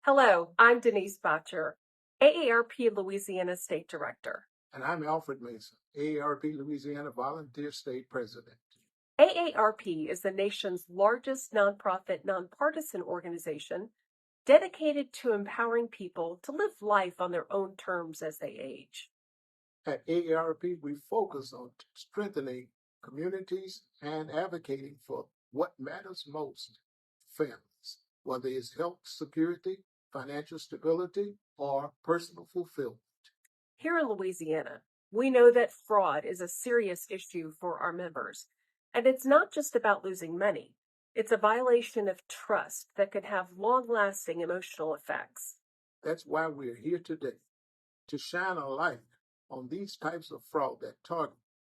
Hello, I'm Denise Botcher, AARP Louisiana State Director. And I'm Alfred Mason, AARP Louisiana Volunteer State President. AARP is the nation's largest nonprofit, nonpartisan organization dedicated to empowering people to live life on their own terms as they age. At AARP, we focus on strengthening communities and advocating for what matters most to families, whether it's health security, financial stability, or personal fulfillment. Here in Louisiana, we know that fraud is a serious issue for our members, and it's not just about losing money. It's a violation of trust that can have long-lasting emotional effects. That's why we're here today, to shine a light on these types of fraud that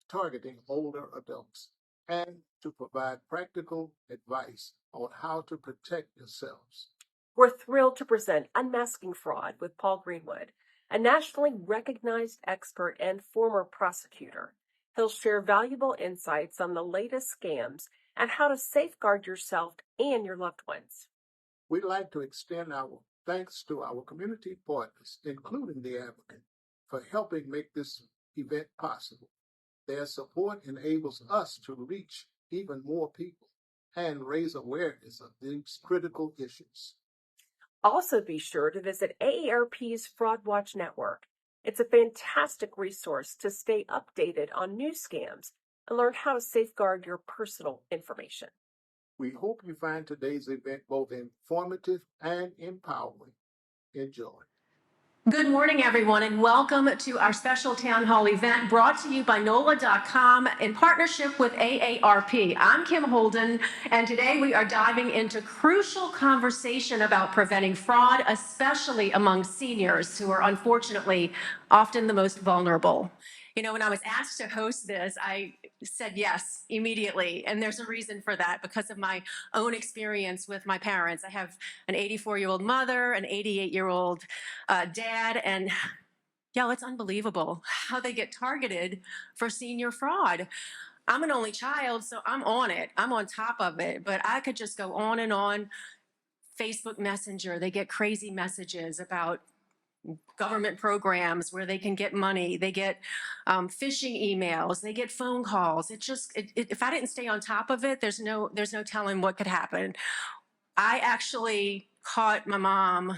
targeting older adults, and to provide practical advice on how to protect yourselves. We're thrilled to present Unmasking Fraud with Paul Greenwood, a nationally recognized expert and former prosecutor. He'll share valuable insights on the latest scams and how to safeguard yourself and your loved ones. We'd like to extend our thanks to our community partners, including the Advocate, for helping make this event possible. Their support enables us to reach even more people and raise awareness of these critical issues. Also be sure to visit AARP's Fraud Watch Network. It's a fantastic resource to stay updated on new scams and learn how to safeguard your personal information. We hope you find today's event both informative and empowering. Enjoy. Good morning, everyone, and welcome to our special town hall event brought to you by NOLA.com in partnership with AARP. I'm Kim Holden, and today we are diving into crucial conversation about preventing fraud, especially among seniors who are unfortunately often the most vulnerable. You know, when I was asked to host this, I said yes immediately. And there's a reason for that because of my own experience with my parents. I have an 84-year-old mother, an 88-year-old dad, and yeah, it's unbelievable how they get targeted for senior fraud. I'm an only child, so I'm on it. I'm on top of it, but I could just go on and on. Facebook Messenger, they get crazy messages about government programs where they can get money. They get phishing emails. They get phone calls. If I didn't stay on top of it, there's no telling what could happen. I actually caught my mom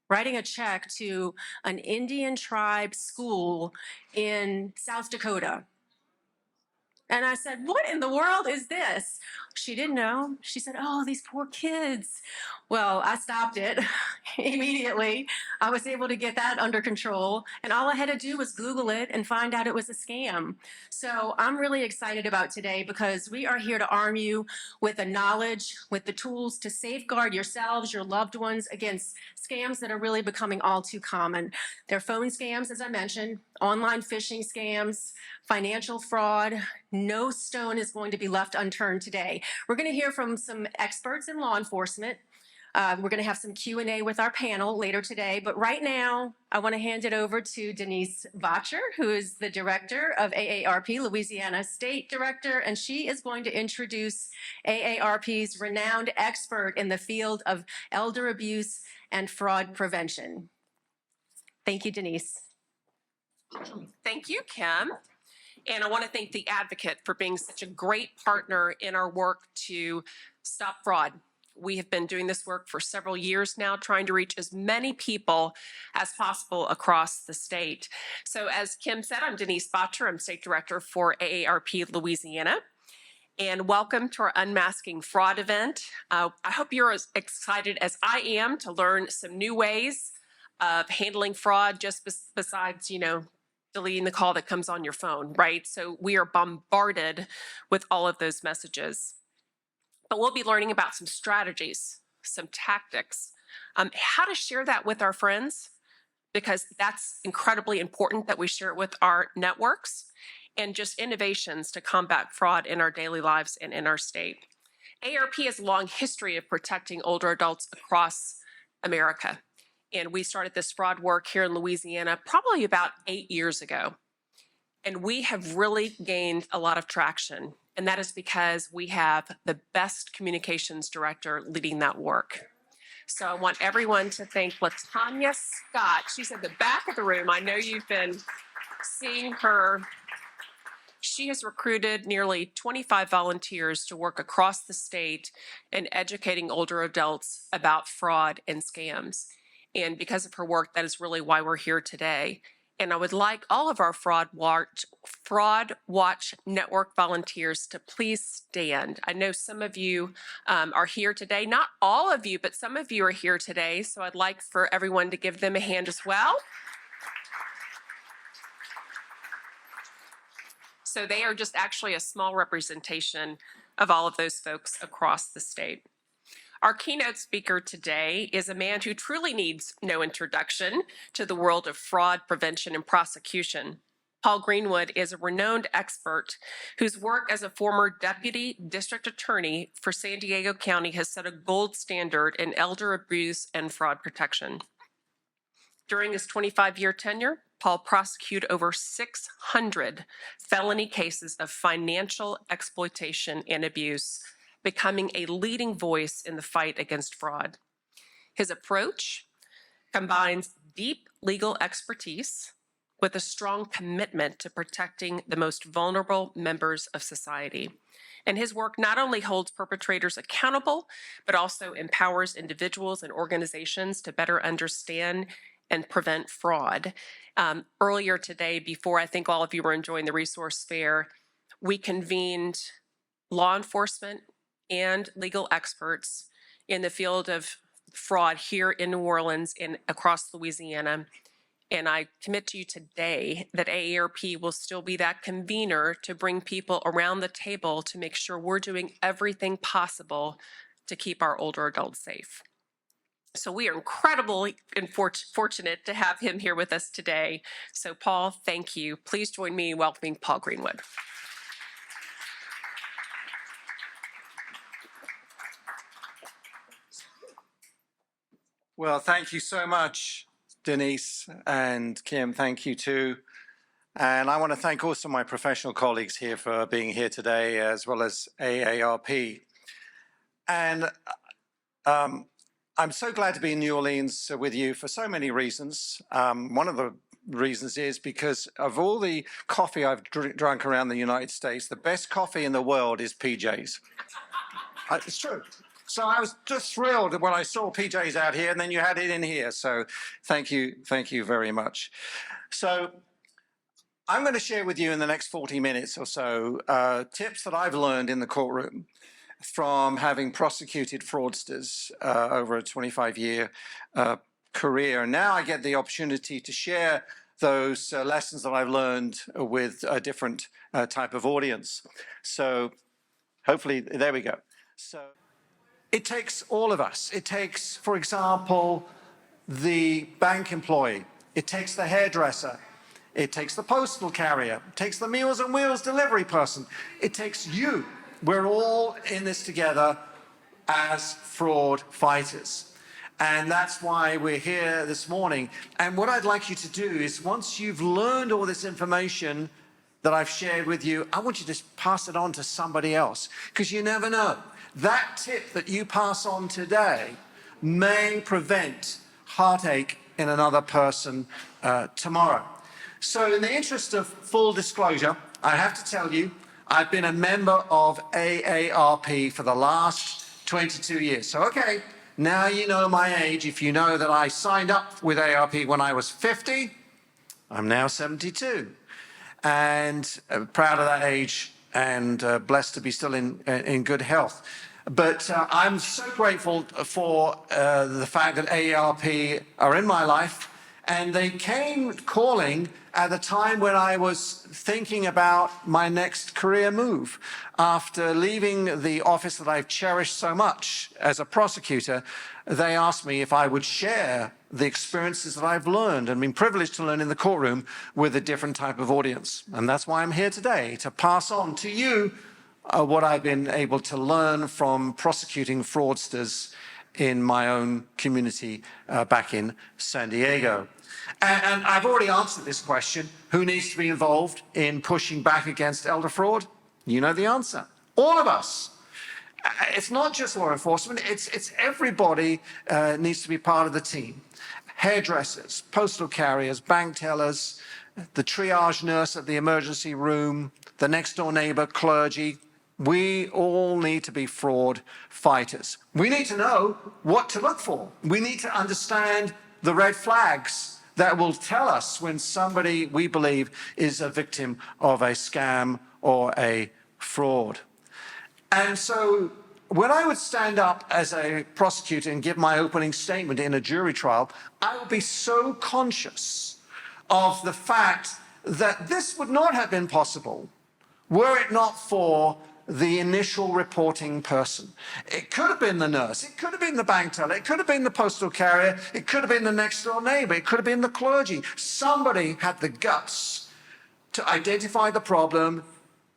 writing a check to an Indian tribe school in South Dakota. And I said, what in the world is this? She didn't know. She said, oh, these poor kids. Well, I stopped it immediately. I was able to get that under control. And all I had to do was Google it and find out it was a scam. So I'm really excited about today because we are here to arm you with the knowledge, with the tools to safeguard yourselves, your loved ones against scams that are really becoming all too common. They're phone scams, as I mentioned, online phishing scams, financial fraud. No stone is going to be left unturned today. We're going to hear from some experts in law enforcement. We're going to have some Q&A with our panel later today, but right now I want to hand it over to Denise Botcher, who is the director of AARP, Louisiana State Director, and she is going to introduce AARP's renowned expert in the field of elder abuse and fraud prevention. Thank you, Denise. Thank you, Kim. And I want to thank the Advocate for being such a great partner in our work to stop fraud. We have been doing this work for several years now, trying to reach as many people as possible across the state. So as Kim said, I'm Denise Botcher. I'm State Director for AARP Louisiana. And welcome to our Unmasking Fraud event. I hope you're as excited as I am to learn some new ways of handling fraud, just besides, deleting the call that comes on your phone, right? So we are bombarded with all of those messages. But we'll be learning about some strategies, some tactics, how to share that with our friends, because that's incredibly important that we share it with our networks, and just innovations to combat fraud in our daily lives and in our state. AARP has a long history of protecting older adults across America. And we started this fraud work here in Louisiana probably about 8 years ago. And we have really gained a lot of traction. And that is because we have the best communications director leading that work. So I want everyone to thank LaTanya Scott. She's at the back of the room. I know you've been seeing her. She has recruited nearly 25 volunteers to work across the state in educating older adults about fraud and scams. And because of her work, that is really why we're here today. And I would like all of our Fraud Watch Network volunteers to please stand. I know some of you are here today, not all of you, but some of you are here today. So I'd like for everyone to give them a hand as well. So they are just actually a small representation of all of those folks across the state. Our keynote speaker today is a man who truly needs no introduction to the world of fraud prevention and prosecution. Paul Greenwood is a renowned expert whose work as a former deputy district attorney for San Diego County has set a gold standard in elder abuse and fraud protection. During his 25-year tenure, Paul prosecuted over 600 felony cases of financial exploitation and abuse, becoming a leading voice in the fight against fraud. His approach combines deep legal expertise with a strong commitment to protecting the most vulnerable members of society. And his work not only holds perpetrators accountable, but also empowers individuals and organizations to better understand and prevent fraud. Earlier today, before I think all of you were enjoying the resource fair, we convened law enforcement and legal experts in the field of fraud here in New Orleans and across Louisiana. And I commit to you today that AARP will still be that convener to bring people around the table to make sure we're doing everything possible to keep our older adults safe. So we are incredibly fortunate to have him here with us today. So Paul, thank you. Please join me in welcoming Paul Greenwood. Well, thank you so much, Denise, and Kim, thank you too. And I want to thank also my professional colleagues here for being here today, as well as AARP. And I'm so glad to be in New Orleans with you for so many reasons. One of the reasons is because of all the coffee I've drunk around the United States, the best coffee in the world is PJ's. It's true. So I was just thrilled when I saw PJ's out here, and then you had it in here. So thank you very much. So I'm going to share with you in the next 40 minutes or so tips that I've learned in the courtroom from having prosecuted fraudsters over a 25-year career. Now I get the opportunity to share those lessons that I've learned with a different type of audience. So hopefully, there we go. So it takes all of us. It takes, for example, the bank employee. It takes the hairdresser. It takes the postal carrier. It takes the Meals on Wheels delivery person. It takes you. We're all in this together as fraud fighters. And that's why we're here this morning. And what I'd like you to do is, once you've learned all this information that I've shared with you, I want you to pass it on to somebody else, because you never know. That tip that you pass on today may prevent heartache in another person tomorrow. So in the interest of full disclosure, I have to tell you, I've been a member of AARP for the last 22 years. So, okay, now you know my age. If you know that I signed up with AARP when I was 50, I'm now 72. And proud of that age and blessed to be still in good health. But I'm so grateful for the fact that AARP are in my life, and they came calling at the time when I was thinking about my next career move. After leaving the office that I've cherished so much as a prosecutor, they asked me if I would share the experiences that I've learned and been privileged to learn in the courtroom with a different type of audience. And that's why I'm here today, to pass on to you what I've been able to learn from prosecuting fraudsters in my own community back in San Diego. And I've already answered this question. Who needs to be involved in pushing back against elder fraud? You know the answer. All of us. It's not just law enforcement, it's everybody needs to be part of the team. Hairdressers, postal carriers, bank tellers, the triage nurse at the emergency room, the next door neighbor, clergy. We all need to be fraud fighters. We need to know what to look for. We need to understand the red flags that will tell us when somebody we believe is a victim of a scam or a fraud. And so when I would stand up as a prosecutor and give my opening statement in a jury trial, I would be so conscious of the fact that this would not have been possible were it not for the initial reporting person. It could have been the nurse, it could have been the bank teller, it could have been the postal carrier, it could have been the next door neighbor, it could have been the clergy. Somebody had the guts to identify the problem,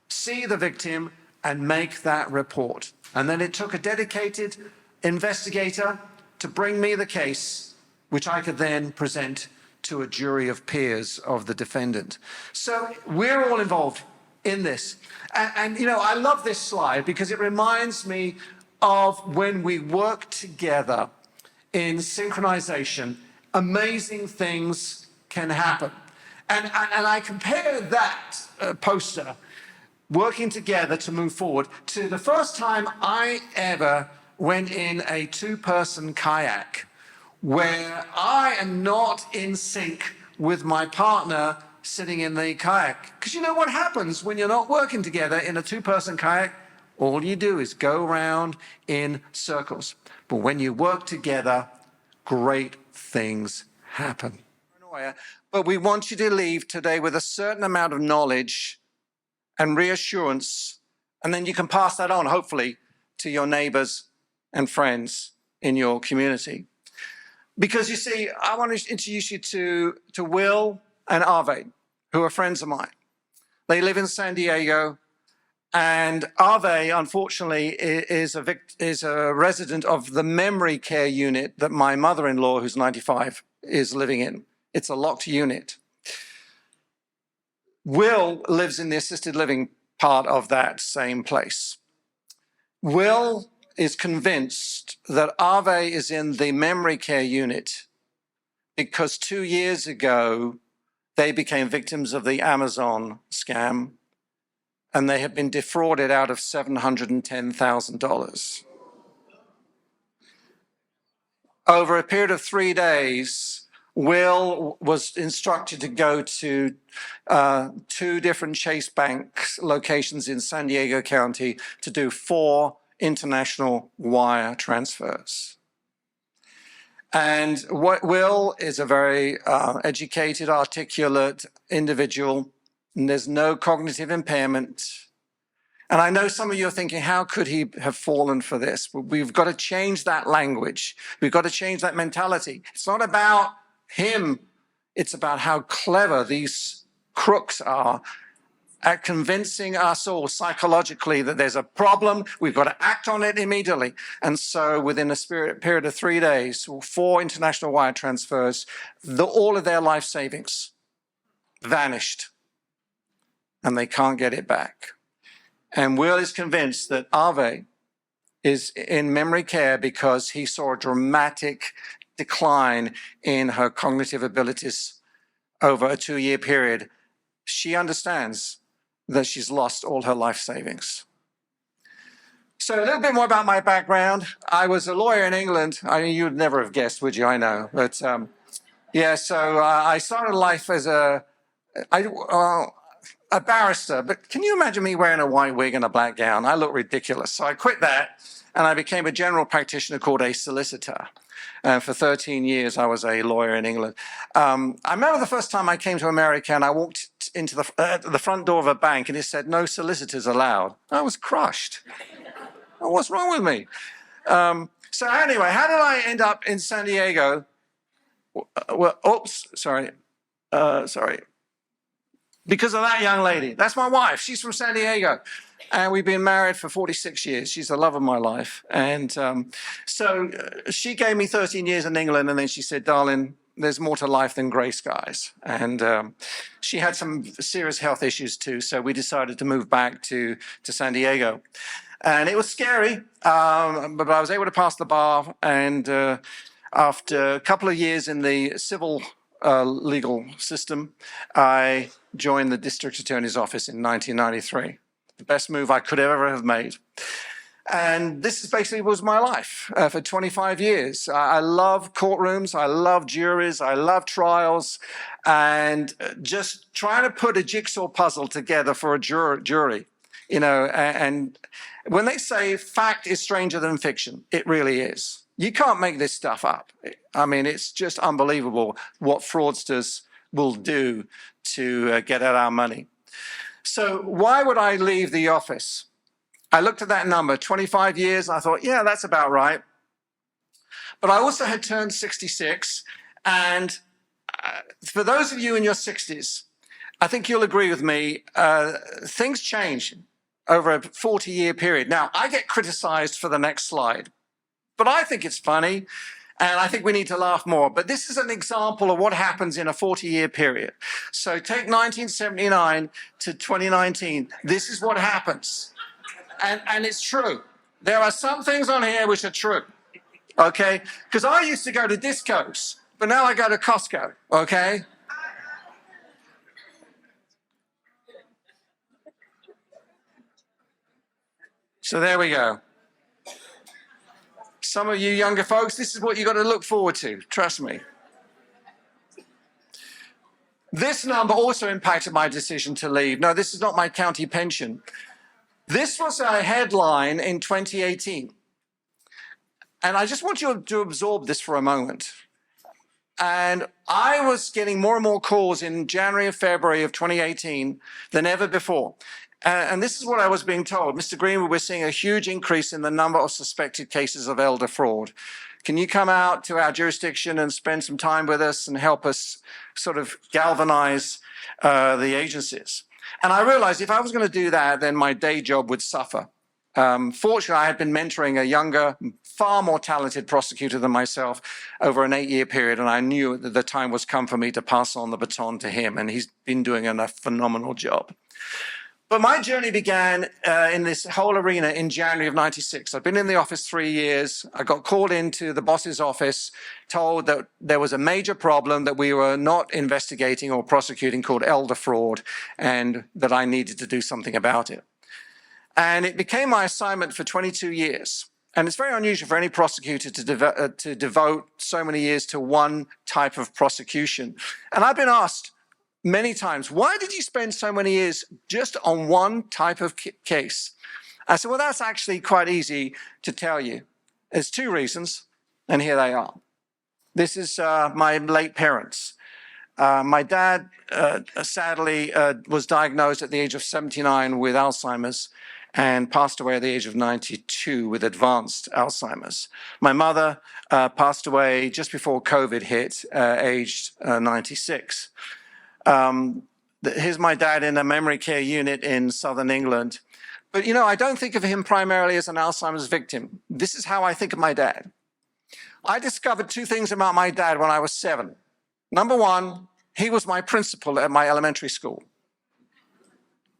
see the victim, and make that report. And then it took a dedicated investigator to bring me the case, which I could then present to a jury of peers of the defendant. So we're all involved in this. And you know, I love this slide because it reminds me of when we work together in synchronization, amazing things can happen. And I compare that poster, working together to move forward, to the first time I ever went in a two-person kayak where I am not in sync with my partner sitting in the kayak. Because you know what happens when you're not working together in a two-person kayak? All you do is go around in circles. But when you work together, great things happen. But we want you to leave today with a certain amount of knowledge and reassurance, and then you can pass that on, hopefully, to your neighbors and friends in your community. Because you see, I want to introduce you to Will and Arve, who are friends of mine. They live in San Diego, and Arve, unfortunately, is a resident of the memory care unit that my mother-in-law, who's 95, is living in. It's a locked unit. Will lives in the assisted living part of that same place. Will is convinced that Arve is in the memory care unit because 2 years ago, they became victims of the Amazon scam, and they have been defrauded out of $710,000. Over a period of 3 days, Will was instructed to go to 2 different Chase Bank locations in San Diego County to do 4 international wire transfers. And Will is a very educated, articulate individual, and there's no cognitive impairment. And I know some of you are thinking, how could he have fallen for this? We've got to change that language. We've got to change that mentality. It's not about him. It's about how clever these crooks are at convincing us all psychologically that there's a problem, we've got to act on it immediately. And so within a period of 3 days, 4 international wire transfers, all of their life savings vanished, and they can't get it back. And Will is convinced that Arve is in memory care because he saw a dramatic decline in her cognitive abilities over a 2-year period. She understands that she's lost all her life savings. So a little bit more about my background. I was a lawyer in England. I mean, you'd never have guessed, would you? I know. But yeah, so I started life as a barrister. But can you imagine me wearing a white wig and a black gown? I look ridiculous. So I quit that, and I became a general practitioner called a solicitor. And for 13 years, I was a lawyer in England. I remember the first time I came to America, and I walked into the front door of a bank, and it said, "No solicitors allowed." I was crushed. What's wrong with me? So anyway, how did I end up in San Diego? Well, sorry. Because of that young lady. That's my wife. She's from San Diego. And we've been married for 46 years. She's the love of my life. And so she gave me 13 years in England, and then she said, "Darling, there's more to life than gray skies." And she had some serious health issues too, so we decided to move back to San Diego. And it was scary, but I was able to pass the bar. And after a couple of years in the civil legal system, I joined the district attorney's office in 1993. The best move I could ever have made. And this is basically was my life for 25 years. I love courtrooms, I love juries, I love trials, and just trying to put a jigsaw puzzle together for a jury, you know, and when they say fact is stranger than fiction, it really is. You can't make this stuff up. I mean, it's just unbelievable what fraudsters will do to get at our money. So why would I leave the office? I looked at that number, 25 years, and I thought, yeah, that's about right. But I also had turned 66, and for those of you in your 60s, I think you'll agree with me, things change over a 40-year period. Now, I get criticized for the next slide, but I think it's funny, and I think we need to laugh more. But this is an example of what happens in a 40-year period. So take 1979 to 2019. This is what happens. And it's true. There are some things on here which are true, okay? Because I used to go to discos, but now I go to Costco, okay? So there we go. Some of you younger folks, this is what you got to look forward to, trust me. This number also impacted my decision to leave. No, this is not my county pension. This was a headline in 2018. And I just want you to absorb this for a moment. And I was getting more and more calls in January and February of 2018 than ever before. And this is what I was being told. Mr. Greenwood, we're seeing a huge increase in the number of suspected cases of elder fraud. Can you come out to our jurisdiction and spend some time with us and help us sort of galvanize the agencies? And I realized if I was going to do that, then my day job would suffer. Fortunately, I had been mentoring a younger, far more talented prosecutor than myself over an 8-year period, and I knew that the time was come for me to pass on the baton to him, and he's been doing a phenomenal job. But my journey began in this whole arena in January of '96. I'd been in the office 3 years. I got called into the boss's office, told that there was a major problem that we were not investigating or prosecuting called elder fraud, and that I needed to do something about it. And it became my assignment for 22 years. And it's very unusual for any prosecutor to devote so many years to one type of prosecution. And I've been asked many times, why did you spend so many years just on one type of case? I said, well, that's actually quite easy to tell you. There's 2 reasons, and here they are. This is my late parents. My dad, sadly, was diagnosed at the age of 79 with Alzheimer's and passed away at the age of 92 with advanced Alzheimer's. My mother passed away just before COVID hit, aged 96. Here's my dad in a memory care unit in southern England. But, you know, I don't think of him primarily as an Alzheimer's victim. This is how I think of my dad. I discovered 2 things about my dad when I was 7. Number 1, he was my principal at my elementary school.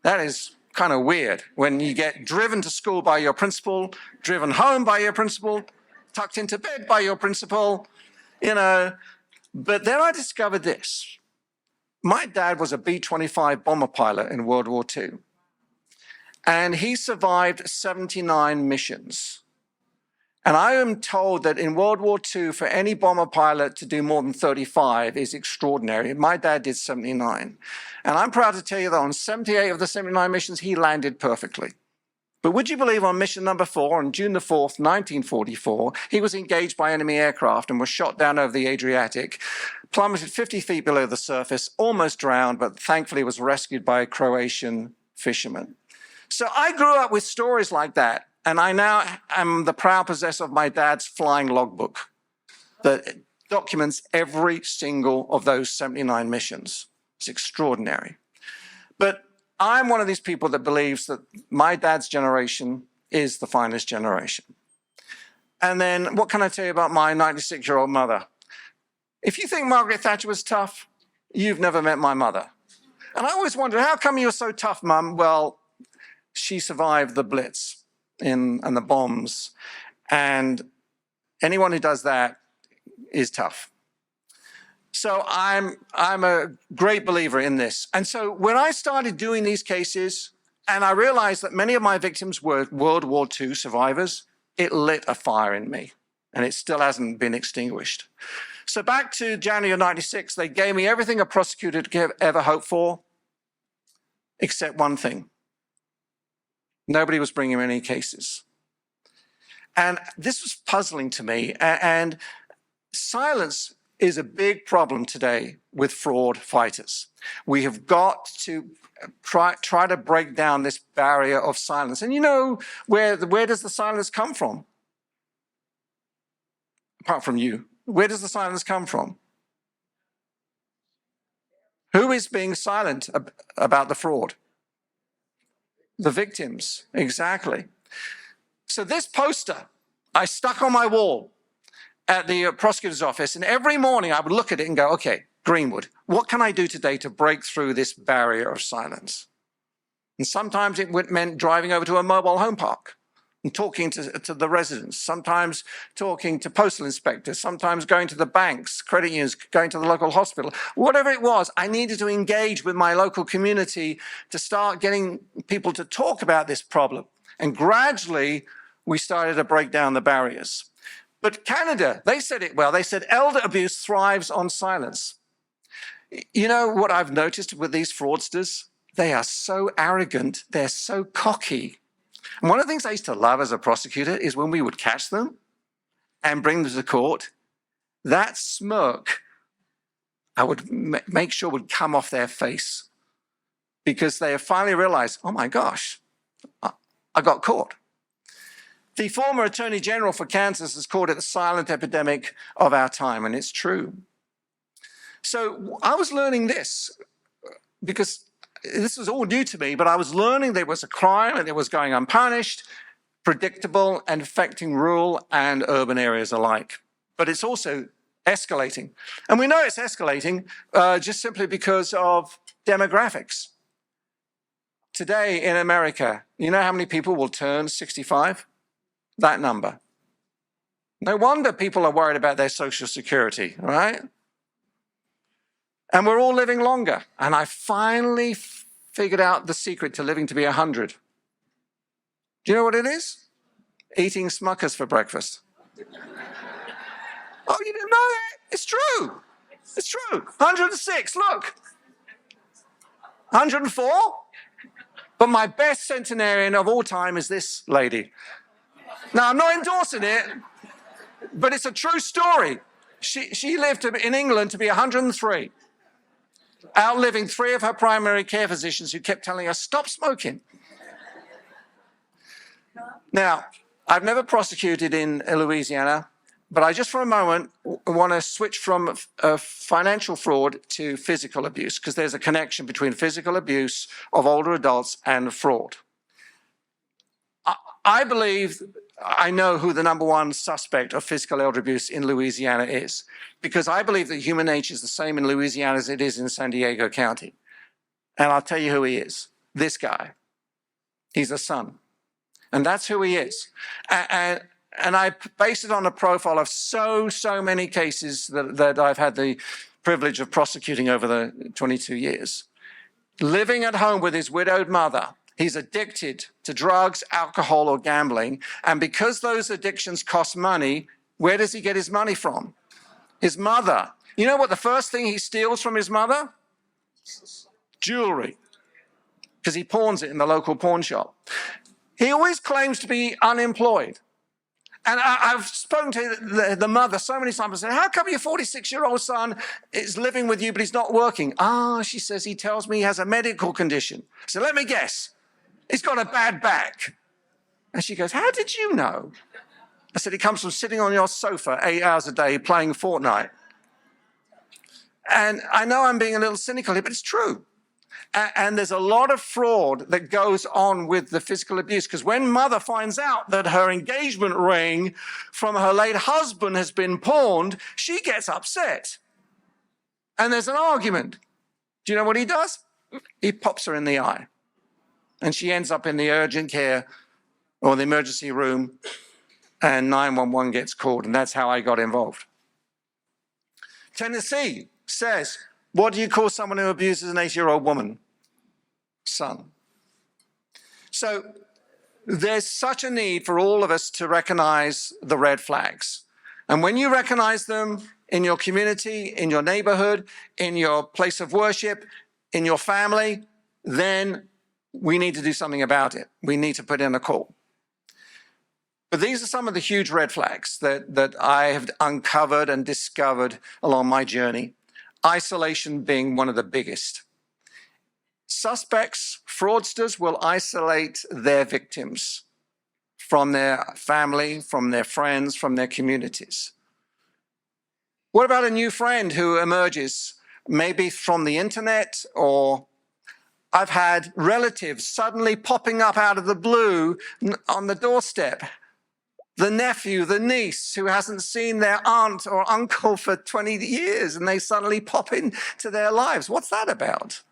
That is kind of weird when you get driven to school by your principal, driven home by your principal, tucked into bed by your principal, you know. But then I discovered this. My dad was a B-25 bomber pilot in World War II, and he survived 79 missions. And I am told that in World War II, for any bomber pilot to do more than 35 is extraordinary. My dad did 79. And I'm proud to tell you that on 78 of the 79 missions, he landed perfectly. But would you believe on mission number 4, on June the 4th, 1944, he was engaged by enemy aircraft and was shot down over the Adriatic, plummeted 50 feet below the surface, almost drowned, but thankfully was rescued by Croatian fishermen. So I grew up with stories like that. And I now am the proud possessor of my dad's flying logbook that documents every single of those 79 missions. It's extraordinary. But I'm one of these people that believes that my dad's generation is the finest generation. And then what can I tell you about my 96-year-old mother? If you think Margaret Thatcher was tough, you've never met my mother. And I always wondered, how come you're so tough, Mum? Well, she survived the Blitz. and the bombs. And anyone who does that is tough. So I'm a great believer in this. And so when I started doing these cases, and I realized that many of my victims were World War II survivors, it lit a fire in me, and it still hasn't been extinguished. So back to January of '96, they gave me everything a prosecutor could ever hope for, except one thing. Nobody was bringing any cases. And this was puzzling to me. And silence is a big problem today with fraud fighters. We have got to try to break down this barrier of silence. And you know, where does the silence come from? Apart from you, where does the silence come from? Who is being silent about the fraud? The victims, exactly. So this poster I stuck on my wall at the prosecutor's office, and every morning I would look at it and go, okay, Greenwood, what can I do today to break through this barrier of silence? And sometimes it meant driving over to a mobile home park and talking to the residents, sometimes talking to postal inspectors, sometimes going to the banks, credit unions, going to the local hospital. Whatever it was, I needed to engage with my local community to start getting people to talk about this problem. And gradually, we started to break down the barriers. But Canada, they said it well. They said elder abuse thrives on silence. You know what I've noticed with these fraudsters? They are so arrogant. They're so cocky. And one of the things I used to love as a prosecutor is when we would catch them and bring them to court, that smirk, I would make sure would come off their face because they have finally realized, oh my gosh, I got caught. The former Attorney General for Kansas has called it the silent epidemic of our time, and it's true. So I was learning this because this was all new to me, but I was learning there was a crime and it was going unpunished, predictable, and affecting rural and urban areas alike. But it's also escalating. And we know it's escalating just simply because of demographics. Today in America, you know how many people will turn 65? That number. No wonder people are worried about their Social Security, right? And we're all living longer. And I finally figured out the secret to living to be 100. Do you know what it is? Eating Smuckers for breakfast. Oh, you didn't know that? It's true. It's true. 106, look. 104? But my best centenarian of all time is this lady. Now, I'm not endorsing it, but it's a true story. She lived in England to be 103, outliving 3 of her primary care physicians who kept telling her, stop smoking. Now, I've never prosecuted in Louisiana, but I just for a moment want to switch from financial fraud to physical abuse, because there's a connection between physical abuse of older adults and fraud. I believe I know who the #1 suspect of physical elder abuse in Louisiana is, because I believe that human nature is the same in Louisiana as it is in San Diego County. And I'll tell you who he is. This guy. He's a son. And that's who he is. And I base it on a profile of so many cases that I've had the privilege of prosecuting over the 22 years. Living at home with his widowed mother. He's addicted to drugs, alcohol, or gambling. And because those addictions cost money, where does he get his money from? His mother. You know what the first thing he steals from his mother? Jewelry. Because he pawns it in the local pawn shop. He always claims to be unemployed. And I've spoken to the mother so many times and said, how come your 46-year-old son is living with you, but he's not working? She says, he tells me he has a medical condition. So let me guess. He's got a bad back. And she goes, how did you know? I said, it comes from sitting on your sofa 8 hours a day playing Fortnite. And I know I'm being a little cynical here, but it's true. And there's a lot of fraud that goes on with the physical abuse, because when mother finds out that her engagement ring from her late husband has been pawned, she gets upset. And there's an argument. Do you know what he does? He pops her in the eye. And she ends up in the urgent care or the emergency room, and 911 gets called, and that's how I got involved. Tennessee says, what do you call someone who abuses an 8-year-old woman? Son. So there's such a need for all of us to recognize the red flags. And when you recognize them in your community, in your neighborhood, in your place of worship, in your family, then we need to do something about it. We need to put in a call. But these are some of the huge red flags that I have uncovered and discovered along my journey. Isolation being one of the biggest. Suspects, fraudsters will isolate their victims from their family, from their friends, from their communities. What about a new friend who emerges, maybe from the internet, or I've had relatives suddenly popping up out of the blue on the doorstep. The nephew, the niece who hasn't seen their aunt or uncle for 20 years, and they suddenly pop into their lives. What's that about?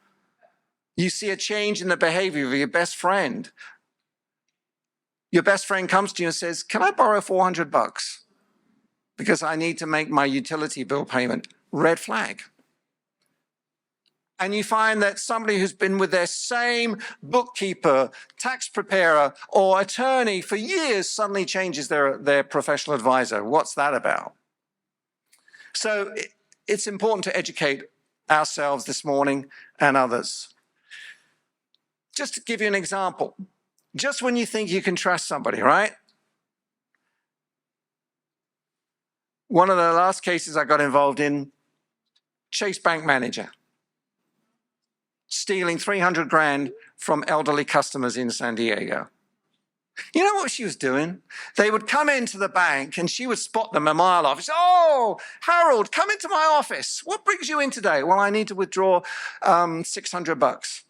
You see a change in the behavior of your best friend. Your best friend comes to you and says, can I borrow $400? Because I need to make my utility bill payment. Red flag. And you find that somebody who's been with their same bookkeeper, tax preparer, or attorney for years suddenly changes their professional advisor. What's that about? So it's important to educate ourselves this morning and others. Just to give you an example, just when you think you can trust somebody, right? One of the last cases I got involved in, Chase Bank manager, stealing 300 grand from elderly customers in San Diego. You know what she was doing? They would come into the bank and she would spot them a mile off. She'd say, oh, Harold, come into my office. What brings you in today? Well, I need to withdraw $600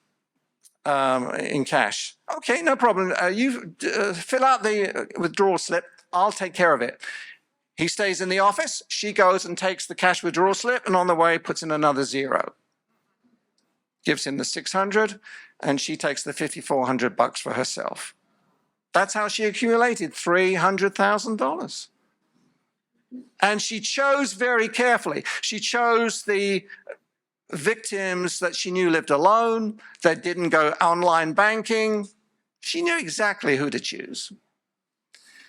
in cash. Okay, no problem. You fill out the withdrawal slip. I'll take care of it. He stays in the office. She goes and takes the cash withdrawal slip and on the way puts in another zero. Gives him the 600 and she takes the $5,400 for herself. That's how she accumulated $300,000. And she chose very carefully. She chose the victims that she knew lived alone, that didn't go online banking. She knew exactly who to choose.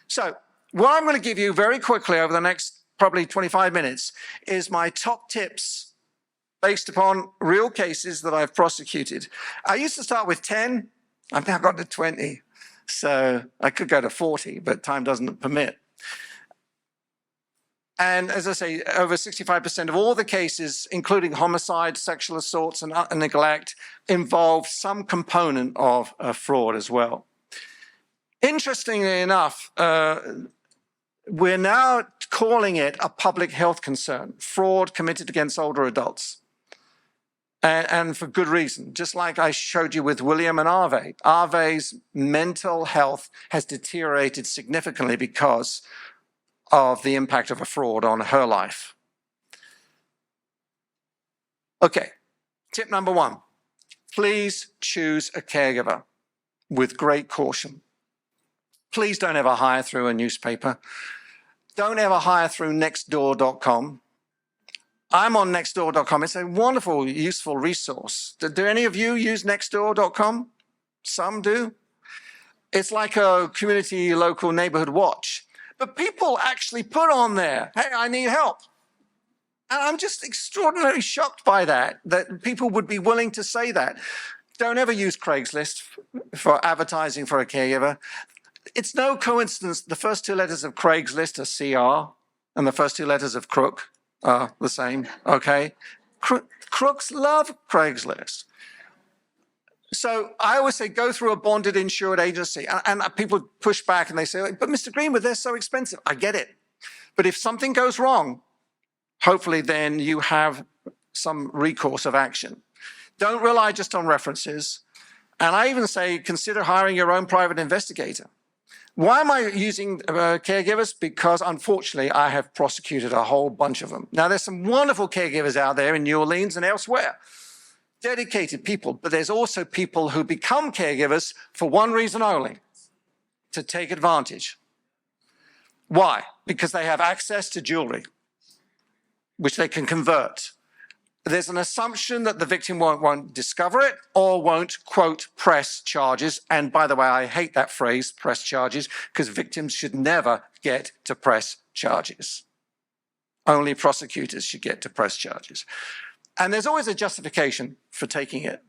So what I'm going to give you very quickly over the next probably 25 minutes is my top tips based upon real cases that I've prosecuted. I used to start with 10. I've now got to 20. So I could go to 40, but time doesn't permit. And as I say, over 65% of all the cases, including homicide, sexual assaults, and neglect, involve some component of fraud as well. Interestingly enough, we're now calling it a public health concern, fraud committed against older adults. And for good reason. Just like I showed you with William and Arve. Arve's mental health has deteriorated significantly because of the impact of a fraud on her life. Okay, tip number 1. Please choose a caregiver with great caution. Please don't ever hire through a newspaper. Don't ever hire through nextdoor.com. I'm on nextdoor.com. It's a wonderful, useful resource. Do any of you use nextdoor.com? Some do. It's like a community, local neighborhood watch. But people actually put on there, hey, I need help. And I'm just extraordinarily shocked by that people would be willing to say that. Don't ever use Craigslist for advertising for a caregiver. It's no coincidence the first 2 letters of Craigslist are CR and the first 2 letters of Crook are the same, okay? Crooks love Craigslist. So I always say go through a bonded insured agency. And people push back and they say, but Mr. Greenwood, they're so expensive. I get it. But if something goes wrong, hopefully then you have some recourse of action. Don't rely just on references. And I even say consider hiring your own private investigator. Why am I using caregivers? Because unfortunately, I have prosecuted a whole bunch of them. Now, there's some wonderful caregivers out there in New Orleans and elsewhere. Dedicated people, but there's also people who become caregivers for one reason only, to take advantage. Why? Because they have access to jewelry, which they can convert. There's an assumption that the victim won't discover it or won't, quote, press charges. And by the way, I hate that phrase, press charges, because victims should never get to press charges. Only prosecutors should get to press charges. And there's always a justification for taking it.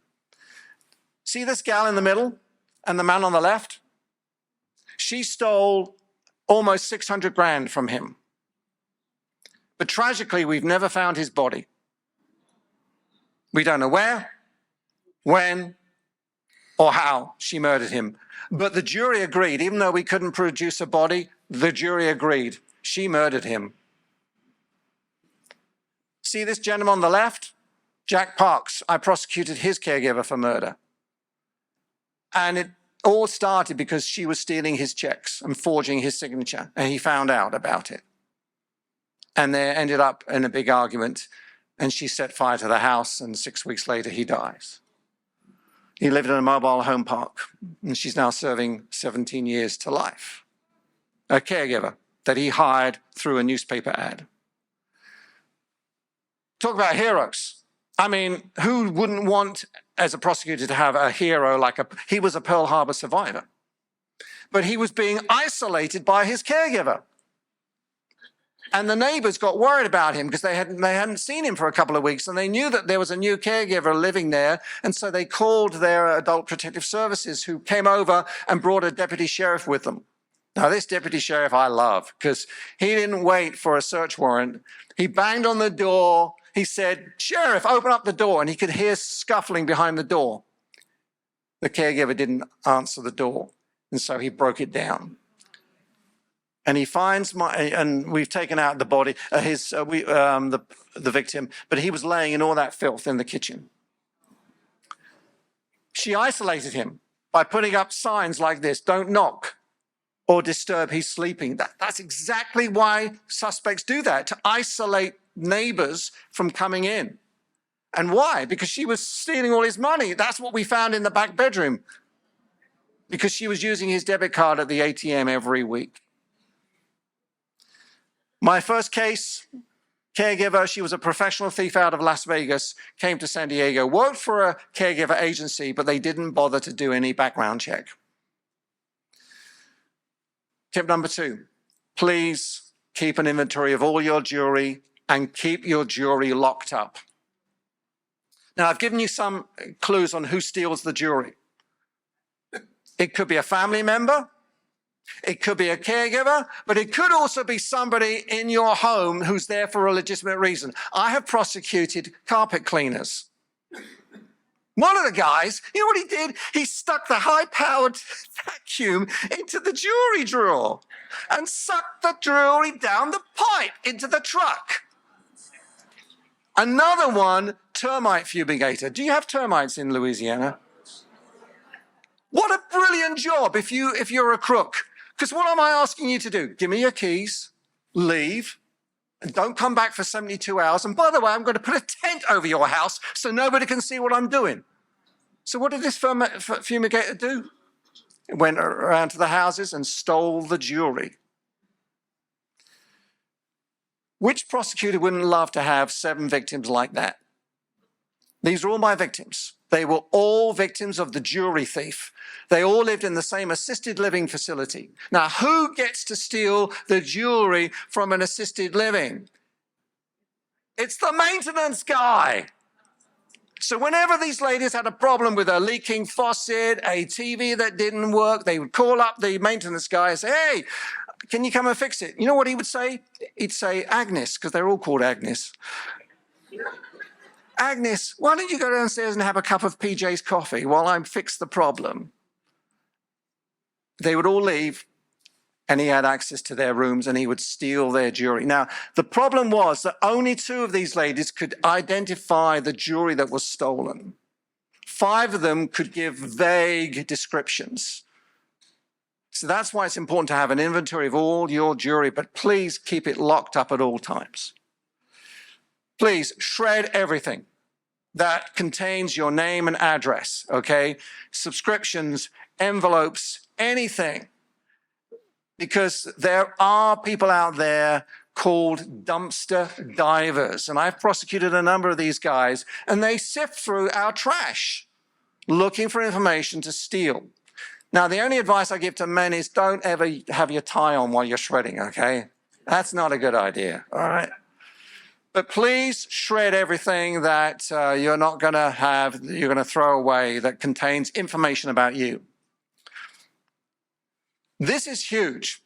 See this gal in the middle and the man on the left? She stole almost 600 grand from him. But tragically, we've never found his body. We don't know where, when, or how she murdered him. But the jury agreed, even though we couldn't produce a body, the jury agreed. She murdered him. See this gentleman on the left? Jack Parks. I prosecuted his caregiver for murder. And it all started because she was stealing his checks and forging his signature, and he found out about it. And they ended up in a big argument, and she set fire to the house, and 6 weeks later he dies. He lived in a mobile home park, and she's now serving 17 years to life. A caregiver that he hired through a newspaper ad. Talk about heroes. I mean, who wouldn't want, as a prosecutor, to have a hero he was a Pearl Harbor survivor. But he was being isolated by his caregiver. And the neighbors got worried about him because they hadn't seen him for a couple of weeks, and they knew that there was a new caregiver living there. And so they called their adult protective services, who came over and brought a deputy sheriff with them. Now, this deputy sheriff I love, because he didn't wait for a search warrant. He banged on the door. He said, "Sheriff, open up the door." And he could hear scuffling behind the door. The caregiver didn't answer the door, and so he broke it down. And he finds and we've taken out the body, the victim, but he was laying in all that filth in the kitchen. She isolated him by putting up signs like this: "Don't knock or disturb, he's sleeping." That's exactly why suspects do that, to isolate neighbors from coming in. And why? Because she was stealing all his money. That's what we found in the back bedroom, because she was using his debit card at the ATM every week. My first case, caregiver, she was a professional thief out of Las Vegas, came to San Diego, worked for a caregiver agency, but they didn't bother to do any background check. Tip number 2, please keep an inventory of all your jewelry and keep your jewelry locked up. Now, I've given you some clues on who steals the jewelry. It could be a family member. It could be a caregiver, but it could also be somebody in your home who's there for a legitimate reason. I have prosecuted carpet cleaners. One of the guys, you know what he did? He stuck the high-powered vacuum into the jewelry drawer and sucked the jewelry down the pipe into the truck. Another one, termite fumigator. Do you have termites in Louisiana? What a brilliant job if you're a crook. Because what am I asking you to do? Give me your keys, leave, and don't come back for 72 hours. And by the way, I'm going to put a tent over your house so nobody can see what I'm doing. So what did this fumigator do? It went around to the houses and stole the jewelry. Which prosecutor wouldn't love to have 7 victims like that? These are all my victims. They were all victims of the jewelry thief. They all lived in the same assisted living facility. Now, who gets to steal the jewelry from an assisted living? It's the maintenance guy. So whenever these ladies had a problem with a leaking faucet, a TV that didn't work, they would call up the maintenance guy and say, "Hey, can you come and fix it?" You know what he would say? He'd say, "Agnes," because they're all called Agnes. "Agnes, why don't you go downstairs and have a cup of PJ's coffee while I fix the problem?" They would all leave, and he had access to their rooms, and he would steal their jewelry. Now, the problem was that only 2 of these ladies could identify the jewelry that was stolen. 5 of them could give vague descriptions. So that's why it's important to have an inventory of all your jewelry, but please keep it locked up at all times. Please shred everything that contains your name and address, okay? Subscriptions, envelopes, anything. because there are people out there called dumpster divers. And I've prosecuted a number of these guys, and they sift through our trash looking for information to steal. Now, the only advice I give to men is don't ever have your tie on while you're shredding, okay? That's not a good idea, all right? But please shred everything that you're not going to have, you're going to throw away that contains information about you. This is huge.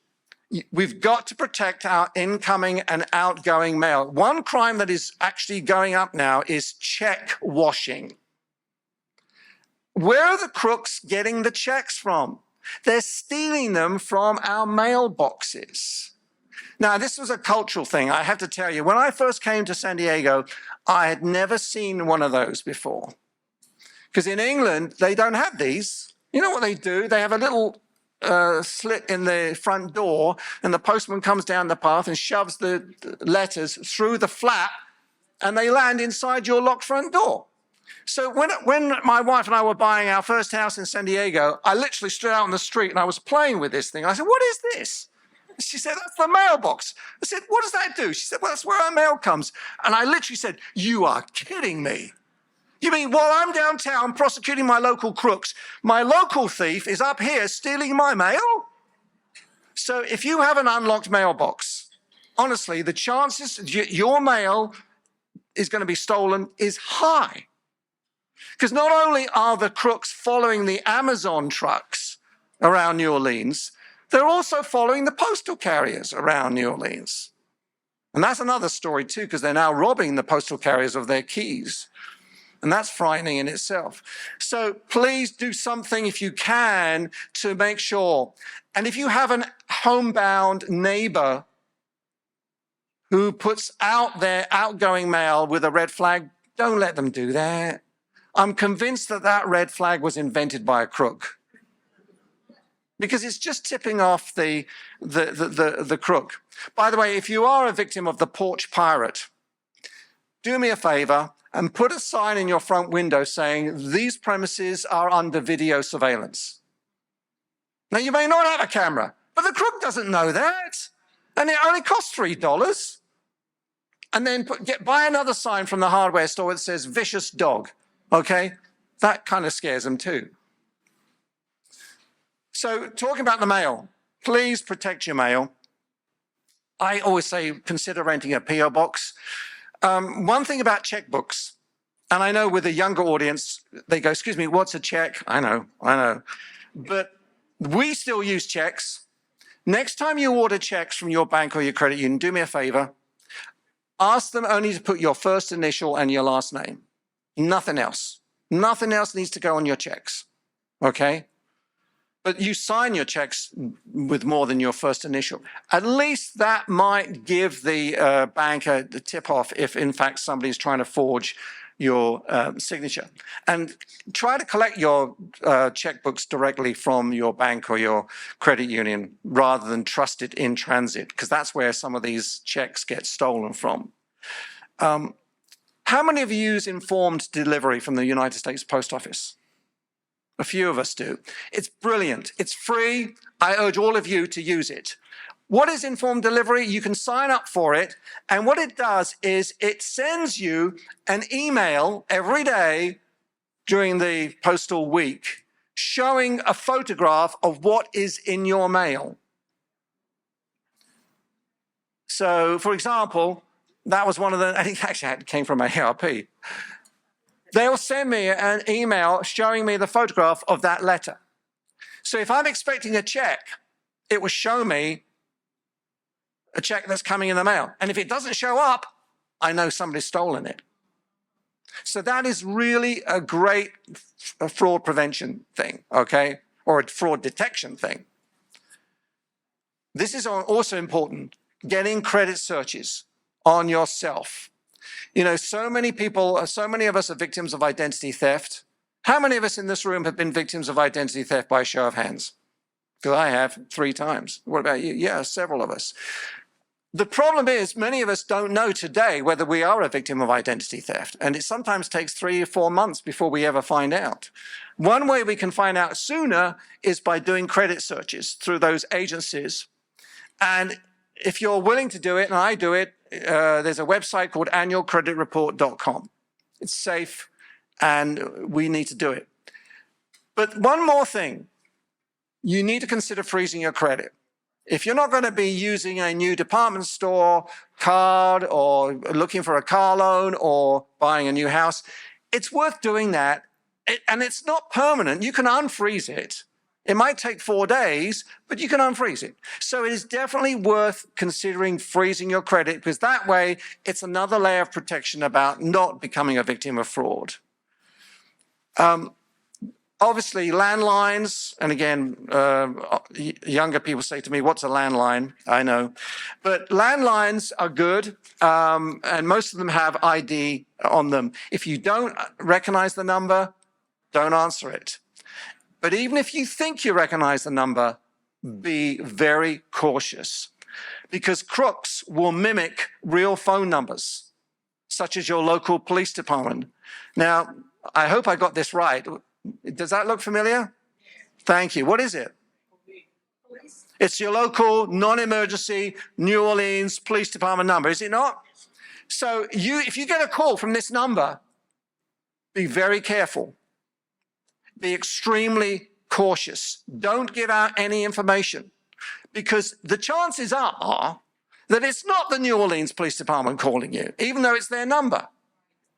We've got to protect our incoming and outgoing mail. One crime that is actually going up now is check washing. Where are the crooks getting the checks from? They're stealing them from our mailboxes. Now, this was a cultural thing, I have to tell you. When I first came to San Diego, I had never seen one of those before. Because in England, they don't have these. You know what they do? They have a little slit in the front door, and the postman comes down the path and shoves the letters through the flap, and they land inside your locked front door. So when my wife and I were buying our first house in San Diego, I literally stood out on the street and I was playing with this thing. I said, "What is this?" She said, "That's the mailbox." I said, "What does that do?" She said, "Well, that's where our mail comes." And I literally said, "You are kidding me. You mean while I'm downtown prosecuting my local crooks, my local thief is up here stealing my mail?" So if you have an unlocked mailbox, honestly, the chances your mail is going to be stolen is high. Because not only are the crooks following the Amazon trucks around New Orleans, they're also following the postal carriers around New Orleans. And that's another story too, because they're now robbing the postal carriers of their keys. And that's frightening in itself. So please do something if you can to make sure. And if you have an homebound neighbor who puts out their outgoing mail with a red flag, don't let them do that. I'm convinced that that red flag was invented by a crook, because it's just tipping off the crook. By the way, if you are a victim of the porch pirate, do me a favor and put a sign in your front window saying, "These premises are under video surveillance." Now, you may not have a camera, but the crook doesn't know that. And it only costs $3. And then buy another sign from the hardware store that says "vicious dog." Okay? That kind of scares them too. So talking about the mail, please protect your mail. I always say consider renting a P.O. box. One thing about checkbooks, and I know with a younger audience, they go, "Excuse me, what's a check?" I know. But we still use checks. Next time you order checks from your bank or your credit union, do me a favor. Ask them only to put your first initial and your last name. Nothing else. Nothing else needs to go on your checks. Okay? But you sign your checks with more than your first initial. At least that might give the banker the tip-off if, in fact, somebody's trying to forge your signature. And try to collect your checkbooks directly from your bank or your credit union rather than trust it in transit, because that's where some of these checks get stolen from. How many of you use informed delivery from the United States Post Office? A few of us do. It's brilliant. It's free. I urge all of you to use it. What is informed delivery? You can sign up for it. And what it does is it sends you an email every day during the postal week showing a photograph of what is in your mail. So, for example, that was one of the, I think actually it came from AARP. They'll send me an email showing me the photograph of that letter. So if I'm expecting a check, it will show me a check that's coming in the mail. And if it doesn't show up, I know somebody's stolen it. So that is really a great fraud prevention thing, okay? Or a fraud detection thing. This is also important, getting credit searches on yourself. You know, so many of us are victims of identity theft. How many of us in this room have been victims of identity theft by a show of hands? Because I have 3 times. What about you? Yeah, several of us. The problem is many of us don't know today whether we are a victim of identity theft. And it sometimes takes 3 or 4 months before we ever find out. One way we can find out sooner is by doing credit searches through those agencies And if you're willing to do it, and I do it, there's a website called annualcreditreport.com. It's safe, and we need to do it. But one more thing, you need to consider freezing your credit. If you're not going to be using a new department store card or looking for a car loan or buying a new house, it's worth doing that. And it's not permanent. You can unfreeze it. It might take 4 days, but you can unfreeze it. So it is definitely worth considering freezing your credit, because that way it's another layer of protection about not becoming a victim of fraud. Obviously, landlines, and again, younger people say to me, what's a landline? I know. But landlines are good, and most of them have ID on them. If you don't recognize the number, don't answer it. But even if you think you recognize the number, be very cautious, because crooks will mimic real phone numbers, such as your local police department. Now, I hope I got this right. Does that look familiar? Thank you. What is it? Police. It's your local non-emergency New Orleans Police Department number, is it not? So if you get a call from this number, be very careful. Be extremely cautious. Don't give out any information, because the chances are that it's not the New Orleans Police Department calling you, even though it's their number.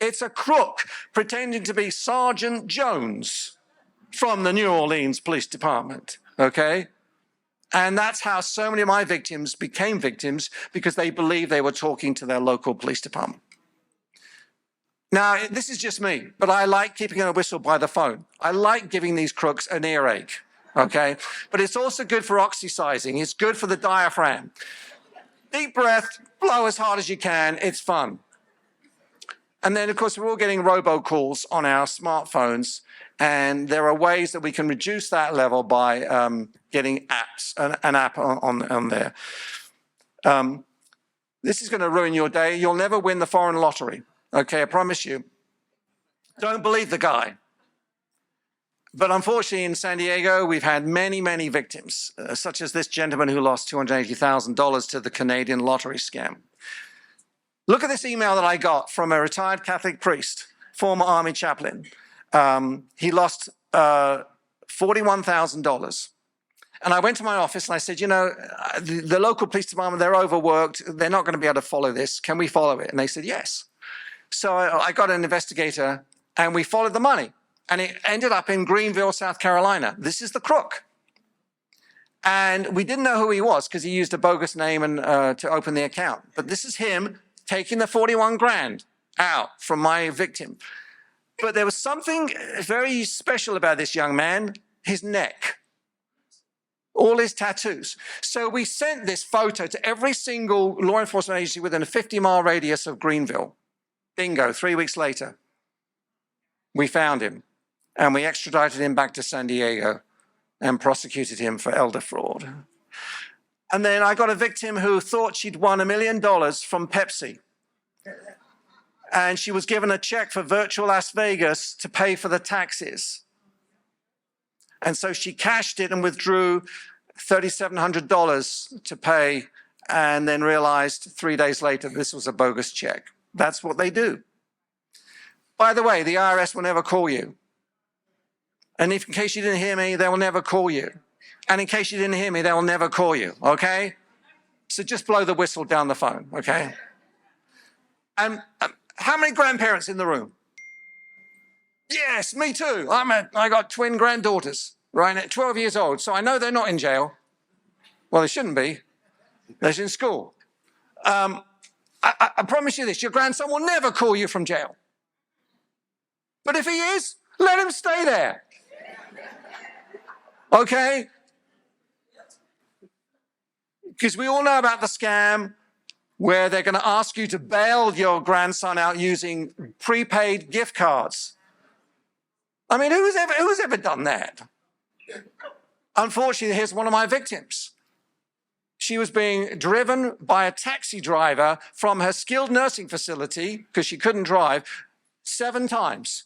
It's a crook pretending to be Sergeant Jones from the New Orleans Police Department, okay? And that's how so many of my victims became victims, because they believed they were talking to their local police department. Now, this is just me, but I like keeping a whistle by the phone. I like giving these crooks an earache, okay? But it's also good for oxycizing. It's good for the diaphragm. Deep breath, blow as hard as you can. It's fun. And then, of course, we're all getting robocalls on our smartphones, and there are ways that we can reduce that level by getting apps, an app on there. This is going to ruin your day. You'll never win the foreign lottery. Okay, I promise you. Don't believe the guy. But unfortunately, in San Diego, we've had many, many victims, such as this gentleman who lost $280,000 to the Canadian lottery scam. Look at this email that I got from a retired Catholic priest, former Army chaplain. He lost $41,000. And I went to my office and I said, you know, the local police department, they're overworked. They're not going to be able to follow this. Can we follow it? And they said, yes. So I got an investigator and we followed the money. And it ended up in Greenville, South Carolina. This is the crook. And we didn't know who he was because he used a bogus name and to open the account. But this is him taking the 41 grand out from my victim. But there was something very special about this young man, his neck, all his tattoos. So we sent this photo to every single law enforcement agency within a 50-mile radius of Greenville. Bingo, 3 weeks later, we found him and we extradited him back to San Diego and prosecuted him for elder fraud. And then I got a victim who thought she'd won $1 million from Pepsi. And she was given a check for virtual Las Vegas to pay for the taxes. And so she cashed it and withdrew $3,700 to pay, and then realized 3 days later this was a bogus check. That's what they do. By the way, the IRS will never call you. And if, in case you didn't hear me, they will never call you. And in case you didn't hear me, they will never call you, okay? So just blow the whistle down the phone, okay? And how many grandparents in the room? Yes, me too. I got twin granddaughters, right, at 12 years old, so I know they're not in jail. Well, they shouldn't be. They're in school. I promise you this, your grandson will never call you from jail. But if he is, let him stay there. Okay? Because we all know about the scam where they're going to ask you to bail your grandson out using prepaid gift cards. I mean, who's ever done that? Unfortunately, here's one of my victims. She was being driven by a taxi driver from her skilled nursing facility, because she couldn't drive, 7 times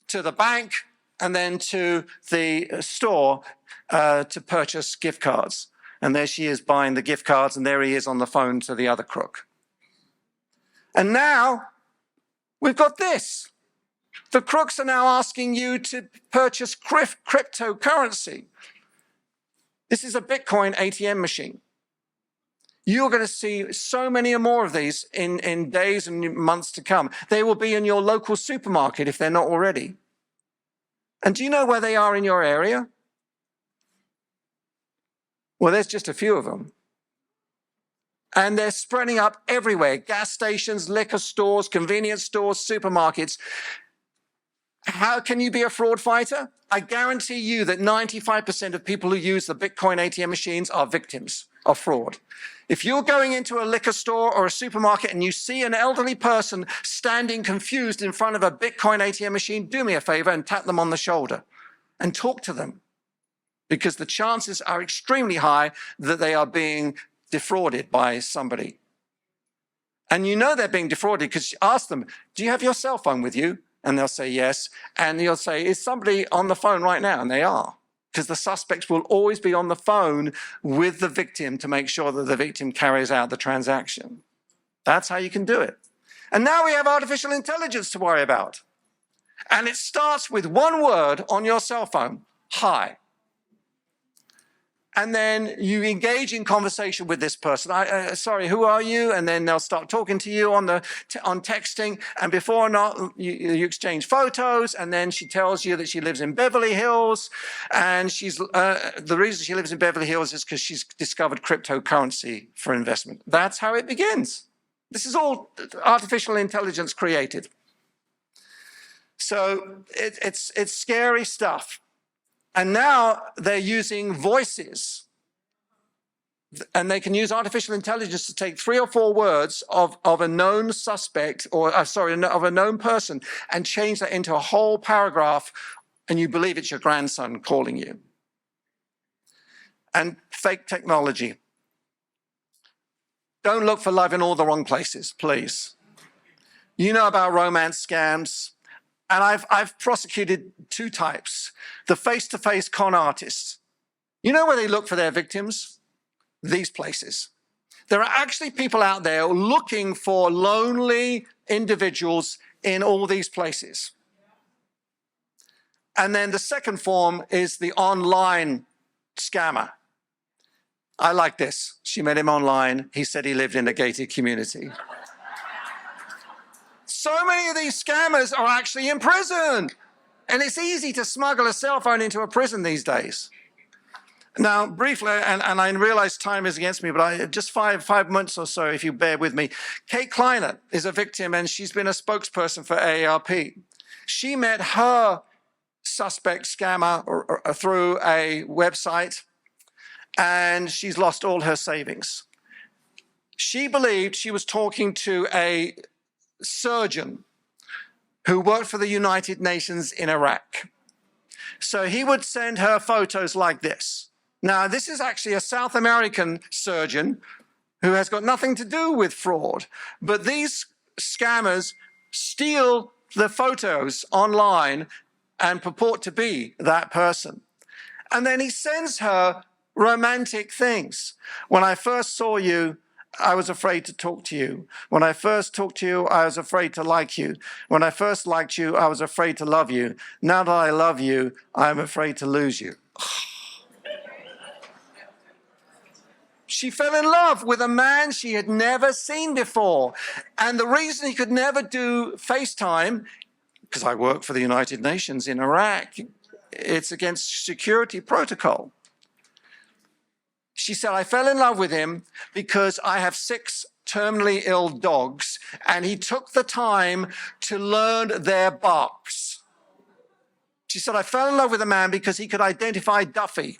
to the bank and then to the store to purchase gift cards. And there she is buying the gift cards, and there he is on the phone to the other crook. And now we've got this. The crooks are now asking you to purchase cryptocurrency. This is a Bitcoin ATM machine. You're going to see so many more of these in days and months to come. They will be in your local supermarket if they're not already. And do you know where they are in your area? Well, there's just a few of them. And they're spreading up everywhere. Gas stations, liquor stores, convenience stores, supermarkets. How can you be a fraud fighter? I guarantee you that 95% of people who use the Bitcoin ATM machines are victims of fraud. If you're going into a liquor store or a supermarket and you see an elderly person standing confused in front of a Bitcoin ATM machine, do me a favor and tap them on the shoulder and talk to them, because the chances are extremely high that they are being defrauded by somebody. And you know they're being defrauded because you ask them, do you have your cell phone with you? And they'll say yes. And you'll say, is somebody on the phone right now? And they are. Because the suspects will always be on the phone with the victim to make sure that the victim carries out the transaction. That's how you can do it. And now we have artificial intelligence to worry about. And it starts with one word on your cell phone, hi. And then you engage in conversation with this person. Sorry, who are you? And then they'll start talking to you on texting. And before or not, you exchange photos. And then she tells you that she lives in Beverly Hills. And the reason she lives in Beverly Hills is because she's discovered cryptocurrency for investment. That's how it begins. This is all artificial intelligence created. So it's scary stuff. And now they're using voices, and they can use artificial intelligence to take 3 or 4 words of a known suspect, of a known person, and change that into a whole paragraph, and you believe it's your grandson calling you. And fake technology. Don't look for love in all the wrong places, please. You know about romance scams. And I've prosecuted 2 types. The face-to-face con artists. You know where they look for their victims? These places. There are actually people out there looking for lonely individuals in all these places. And then the second form is the online scammer. I like this. She met him online. He said he lived in a gated community. So many of these scammers are actually in prison. And it's easy to smuggle a cell phone into a prison these days. Now, briefly, and I realize time is against me, but just five months or so, if you bear with me. Kate Kleiner is a victim, and she's been a spokesperson for AARP. She met her suspect scammer through a website, and she's lost all her savings. She believed she was talking to a surgeon who worked for the United Nations in Iraq. So he would send her photos like this. Now, this is actually a South American surgeon who has got nothing to do with fraud, but these scammers steal the photos online and purport to be that person. And then he sends her romantic things. When I first saw you, I was afraid to talk to you. When I first talked to you, I was afraid to like you. When I first liked you, I was afraid to love you. Now that I love you, I'm afraid to lose you. She fell in love with a man she had never seen before. And the reason he could never do FaceTime, because I work for the United Nations in Iraq, it's against security protocol. She said, I fell in love with him because I have 6 terminally ill dogs, and he took the time to learn their barks. She said, I fell in love with a man because he could identify Duffy.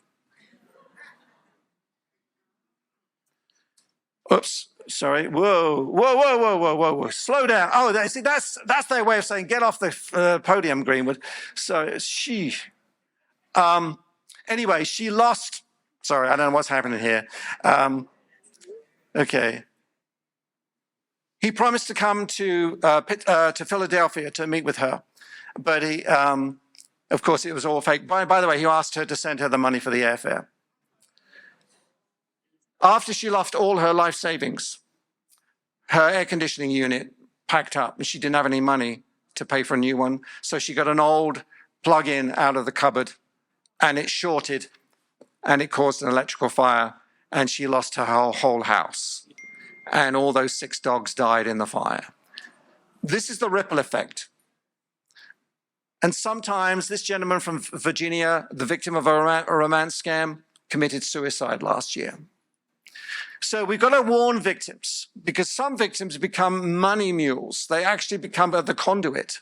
Oops, sorry. Whoa. Slow down. Oh, see, that's their way of saying, get off the podium, Greenwood. So she. Anyway, she lost. Sorry, I don't know what's happening here. Okay. He promised to come to Philadelphia to meet with her, but he, of course, it was all fake. By the way, he asked her to send her the money for the airfare. After she lost all her life savings, her air conditioning unit packed up and she didn't have any money to pay for a new one. So she got an old plug-in out of the cupboard and it shorted and it caused an electrical fire and she lost her whole house. And all those 6 dogs died in the fire. This is the ripple effect. And sometimes this gentleman from Virginia, the victim of a romance scam, committed suicide last year. So we've got to warn victims because some victims become money mules. They actually become the conduit.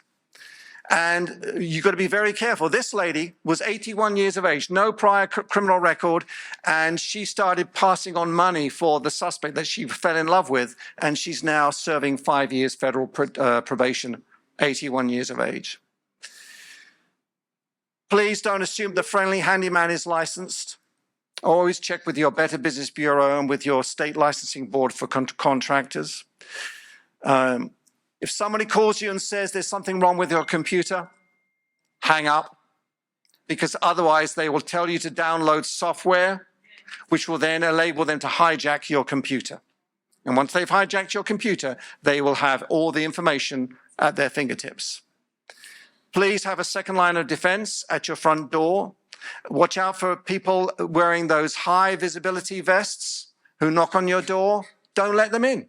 And you've got to be very careful. This lady was 81 years of age, no prior criminal record, and she started passing on money for the suspect that she fell in love with, and she's now serving 5 years federal probation, 81 years of age. Please don't assume the friendly handyman is licensed. Always check with your Better Business Bureau and with your state licensing board for contractors. If somebody calls you and says there's something wrong with your computer, hang up, because otherwise they will tell you to download software, which will then enable them to hijack your computer. And once they've hijacked your computer, they will have all the information at their fingertips. Please have a second line of defense at your front door. Watch out for people wearing those high visibility vests who knock on your door. Don't let them in.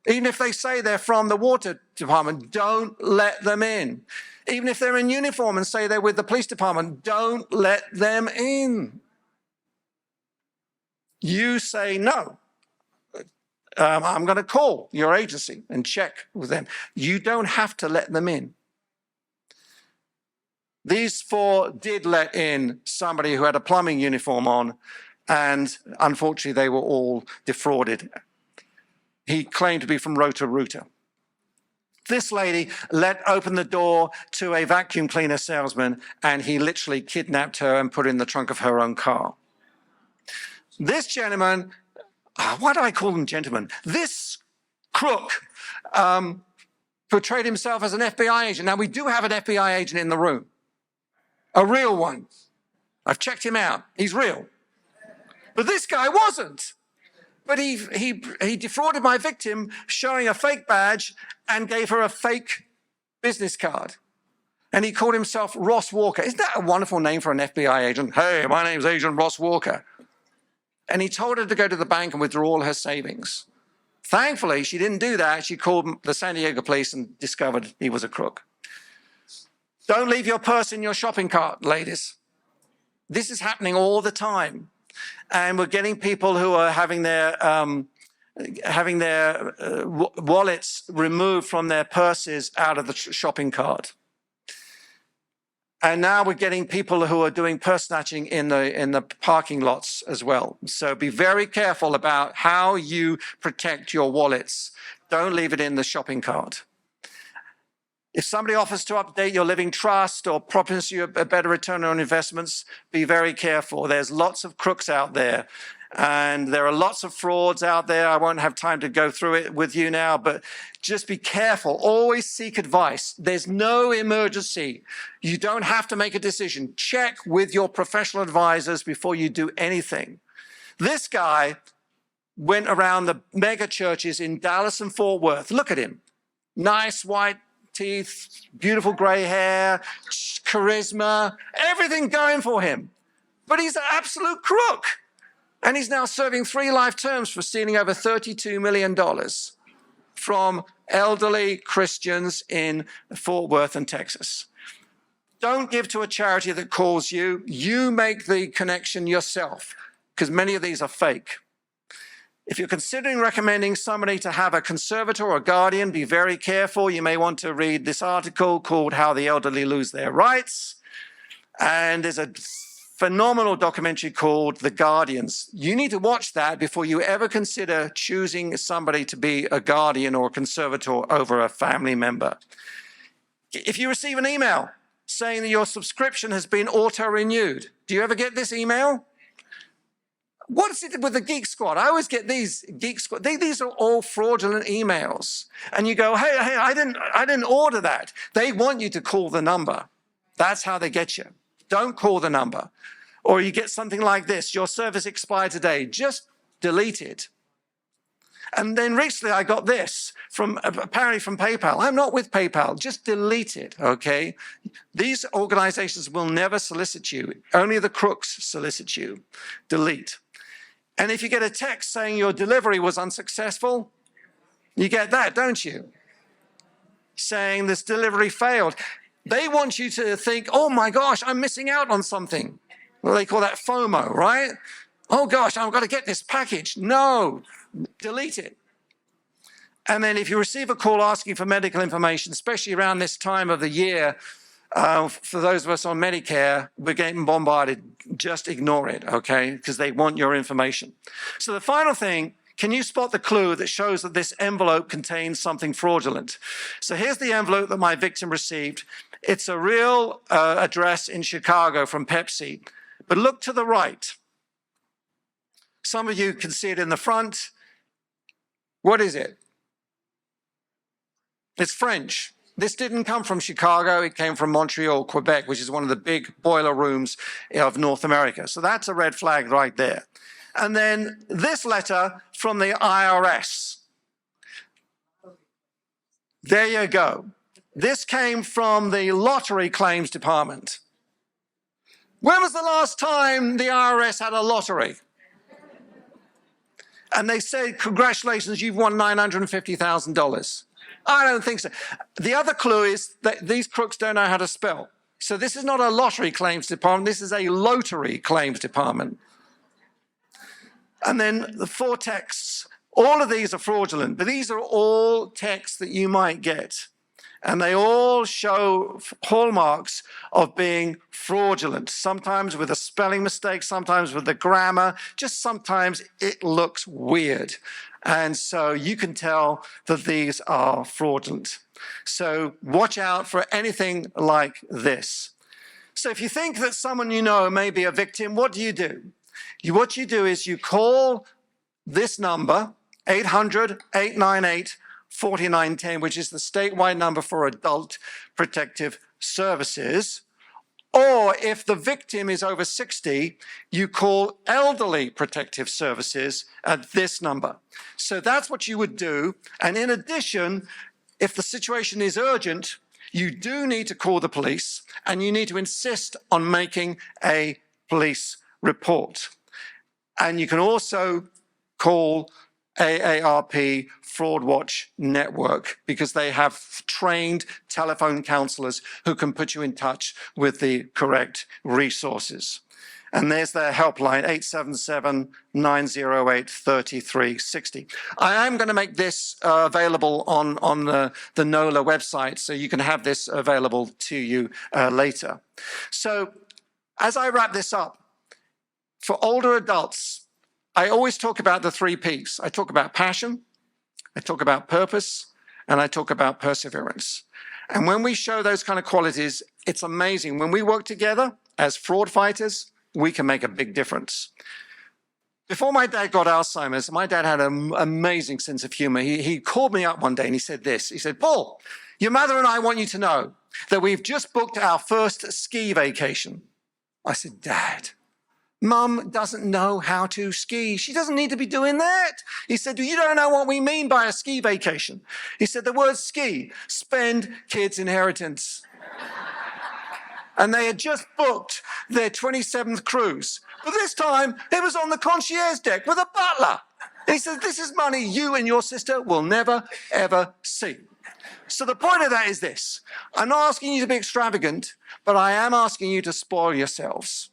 Even if they say they're from the water department, don't let them in. Even if they're in uniform and say they're with the police department, don't let them in. You say, no, I'm going to call your agency and check with them. You don't have to let them in. These 4 did let in somebody who had a plumbing uniform on, and unfortunately they were all defrauded. He claimed to be from Roto-Rooter. This lady let open the door to a vacuum cleaner salesman, and he literally kidnapped her and put her in the trunk of her own car. This gentleman, why do I call them gentlemen? This crook portrayed himself as an FBI agent. Now, we do have an FBI agent in the room. A real one. I've checked him out. He's real. But this guy wasn't. But he defrauded my victim, showing a fake badge and gave her a fake business card. And he called himself Ross Walker. Isn't that a wonderful name for an FBI agent? Hey, my name's Agent Ross Walker. And he told her to go to the bank and withdraw all her savings. Thankfully, she didn't do that. She called the San Diego police and discovered he was a crook. Don't leave your purse in your shopping cart, ladies. This is happening all the time. And we're getting people who are having their wallets removed from their purses out of the shopping cart. And now we're getting people who are doing purse snatching in the parking lots as well. So be very careful about how you protect your wallets. Don't leave it in the shopping cart. If somebody offers to update your living trust or promise you a better return on investments, be very careful. There's lots of crooks out there, and there are lots of frauds out there. I won't have time to go through it with you now, but just be careful. Always seek advice. There's no emergency. You don't have to make a decision. Check with your professional advisors before you do anything. This guy went around the mega churches in Dallas and Fort Worth. Look at him. Nice white teeth, beautiful gray hair, charisma, everything going for him. But he's an absolute crook. And he's now serving 3 life terms for stealing over $32 million from elderly Christians in Fort Worth and Texas. Don't give to a charity that calls you. You make the connection yourself, because many of these are fake. If you're considering recommending somebody to have a conservator or a guardian, be very careful. You may want to read this article called How the Elderly Lose Their Rights. And there's a phenomenal documentary called The Guardians. You need to watch that before you ever consider choosing somebody to be a guardian or a conservator over a family member. If you receive an email saying that your subscription has been auto-renewed, do you ever get this email? What is it with the Geek Squad? I always get these Geek Squad. These are all fraudulent emails. And you go, hey, I didn't order that. They want you to call the number. That's how they get you. Don't call the number. Or you get something like this. Your service expired today. Just deleted. And then recently I got this apparently from PayPal. I'm not with PayPal, just delete it, okay? These organizations will never solicit you. Only the crooks solicit you. Delete. And if you get a text saying your delivery was unsuccessful, you get that, don't you? Saying this delivery failed. They want you to think, oh my gosh, I'm missing out on something. Well, they call that FOMO, right? Oh gosh, I've got to get this package. No, delete it. And then if you receive a call asking for medical information, especially around this time of the year, for those of us on Medicare, we're getting bombarded. Just ignore it, okay? Because they want your information. So the final thing, can you spot the clue that shows that this envelope contains something fraudulent? So here's the envelope that my victim received. It's a real address in Chicago from Pepsi. But look to the right. Some of you can see it in the front. What is it? It's French. This didn't come from Chicago. It came from Montreal, Quebec, which is one of the big boiler rooms of North America. So that's a red flag right there. And then this letter from the IRS. There you go. This came from the Lottery Claims Department. When was the last time the IRS had a lottery? And they said, congratulations, you've won $950,000. I don't think so. The other clue is that these crooks don't know how to spell. So this is not a lottery claims department. This is a lottery claims department. And then the 4 texts. All of these are fraudulent, but these are all texts that you might get. And they all show hallmarks of being fraudulent, sometimes with a spelling mistake, sometimes with the grammar, just sometimes it looks weird. And so you can tell that these are fraudulent. So watch out for anything like this. So if you think that someone you know may be a victim, what do? What you do is you call this number, 800-898-4910, which is the statewide number for Adult Protective Services. Or if the victim is over 60, you call Elderly Protective Services at this number. So that's what you would do. And in addition, if the situation is urgent, you do need to call the police and you need to insist on making a police report. And you can also call AARP Fraud Watch Network because they have trained telephone counselors who can put you in touch with the correct resources. And there's their helpline, 877-908-3360. I am going to make this available on the NOLA website, so you can have this available to you later. So as I wrap this up, for older adults, I always talk about the 3 Ps. I talk about passion, I talk about purpose, and I talk about perseverance. And when we show those kind of qualities, it's amazing. When we work together as fraud fighters, we can make a big difference. Before my dad got Alzheimer's, my dad had an amazing sense of humor. He called me up one day and he said this. He said, Paul, your mother and I want you to know that we've just booked our first ski vacation. I said, Dad, Mum doesn't know how to ski. She doesn't need to be doing that. He said, you don't know what we mean by a ski vacation. He said, the word ski, spend kids' inheritance. And they had just booked their 27th cruise. But this time, it was on the concierge deck with a butler. And he said, this is money you and your sister will never, ever see. So the point of that is this. I'm not asking you to be extravagant, but I am asking you to spoil yourselves.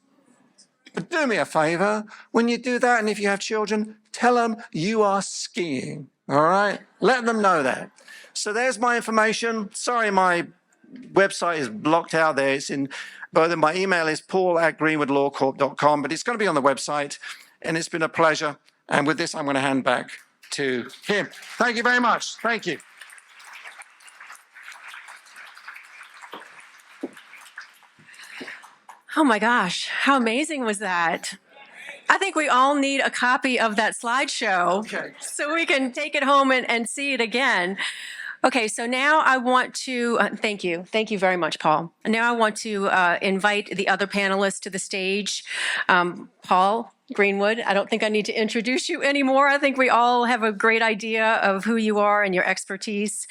But do me a favor, when you do that, and if you have children, tell them you are skiing, all right? Let them know that. So there's my information. Sorry, my website is blocked out there. It's in, but my email is paul@greenwoodlawcorp.com, but it's going to be on the website, and it's been a pleasure. And with this, I'm going to hand back to him. Thank you very much. Thank you. Oh my gosh, how amazing was that? I think we all need a copy of that slideshow Okay. so we can take it home and see it again. Okay, so now I want to, thank you. Thank you very much, Paul. Now I want to invite the other panelists to the stage. Paul, Greenwood. I don't think I need to introduce you anymore. I think we all have a great idea of who you are and your expertise.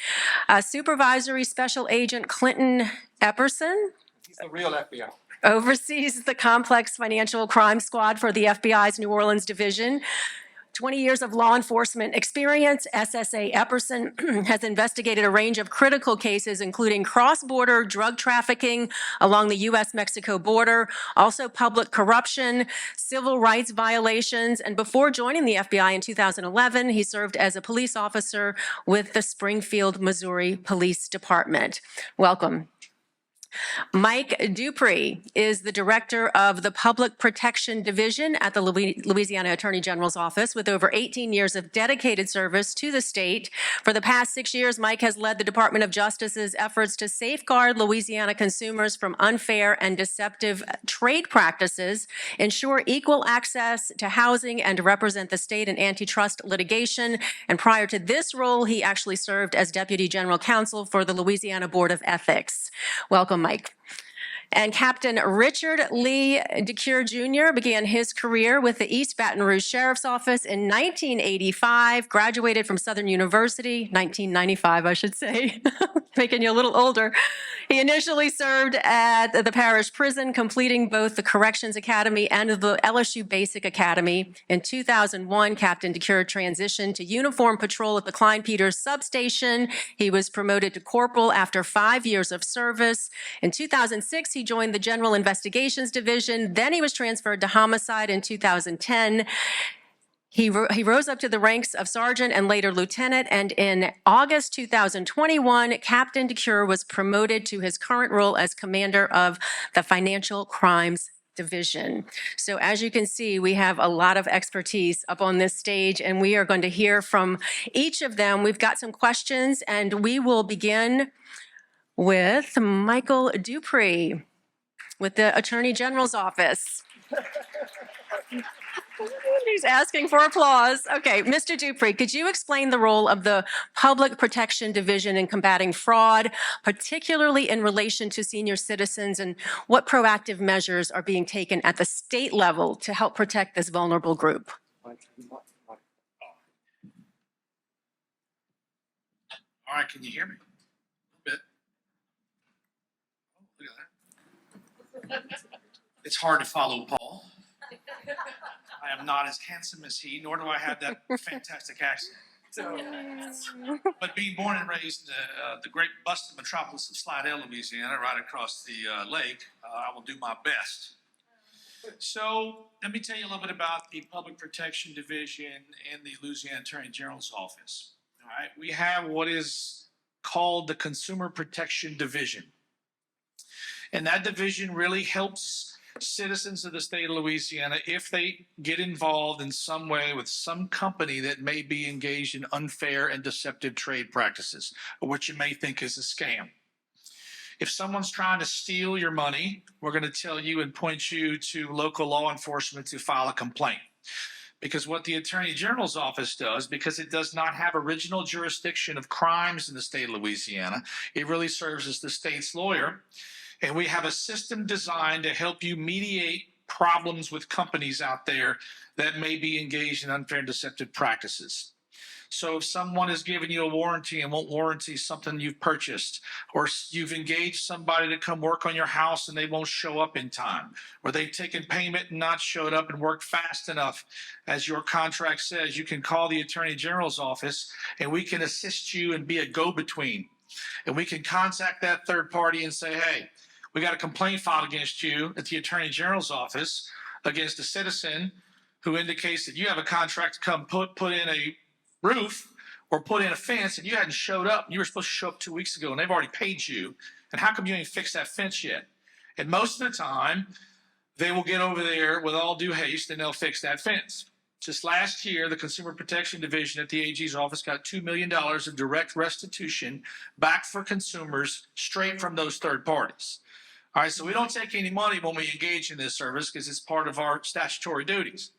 Supervisory Special Agent Clinton Epperson. He's the real FBI. Oversees the complex financial crime squad for the FBI's New Orleans division. 20 years of law enforcement experience, SSA Epperson has investigated a range of critical cases, including cross-border drug trafficking along the U.S.-Mexico border, also public corruption, civil rights violations, and before joining the FBI in 2011, he served as a police officer with the Springfield, Missouri Police Department. Welcome. Mike Dupree is the director of the Public Protection Division at the Louisiana Attorney General's Office with over 18 years of dedicated service to the state. For the past 6 years, Mike has led the Department of Justice's efforts to safeguard Louisiana consumers from unfair and deceptive trade practices, ensure equal access to housing, and represent the state in antitrust litigation. And prior to this role, he actually served as Deputy General Counsel for the Louisiana Board of Ethics. Welcome, Mike. And Captain Richard Lee DeCure Jr. began his career with the East Baton Rouge Sheriff's Office in 1985, graduated from Southern University, 1995, I should say, making you a little older. He initially served at the parish prison, completing both the Corrections Academy and the LSU Basic Academy. In 2001, Captain DeCure transitioned to uniform patrol at the Klein Peters substation. He was promoted to corporal after 5 years of service. In 2006, he joined the General Investigations Division. Then he was transferred to homicide in 2010. He rose up to the ranks of sergeant and later lieutenant, and in August 2021, Captain DeCure was promoted to his current role as commander of the Financial Crimes Division. So as you can see, we have a lot of expertise up on this stage, and we are going to hear from each of them. We've got some questions, and we will begin with Michael Dupree with the Attorney General's Office. He's asking for applause. Okay, Mr. Dupree, could you explain the role of the Public Protection Division in combating fraud, particularly in relation to senior citizens, and what proactive measures are being taken at the state level to help protect this vulnerable group? All right, can you hear me? A little bit. Oh, look at that. It's hard to follow Paul. I am not as handsome as he, nor do I have that fantastic accent. But being born and raised in the great busted metropolis of Slidell, Louisiana, right across the lake, I will do my best. So let me tell you a little bit about the Public Protection Division in the Louisiana Attorney General's Office. All right, we have what is called the Consumer Protection Division. And that division really helps citizens of the state of Louisiana if they get involved in some way with some company that may be engaged in unfair and deceptive trade practices, or what you may think is a scam. If someone's trying to steal your money, we're going to tell you and point you to local law enforcement to file a complaint. Because what the Attorney General's Office does, because it does not have original jurisdiction of crimes in the state of Louisiana, it really serves as the state's lawyer. And we have a system designed to help you mediate problems with companies out there that may be engaged in unfair and deceptive practices. So if someone is giving you a warranty and won't warranty something you've purchased, or you've engaged somebody to come work on your house and they won't show up in time, or they've taken payment and not showed up and worked fast enough, as your contract says, you can call the Attorney General's Office and we can assist you and be a go-between. And we can contact that third party and say, hey, we got a complaint filed against you at the Attorney General's Office against a citizen who indicates that you have a contract to come put in a roof or put in a fence and you hadn't showed up. You were supposed to show up 2 weeks ago and they've already paid you. And how come you ain't fixed that fence yet? And most of the time, they will get over there with all due haste and they'll fix that fence. Just last year, the Consumer Protection Division at the AG's office got $2 million of direct restitution back for consumers straight from those third parties. All right, so we don't take any money when we engage in this service because it's part of our statutory duties.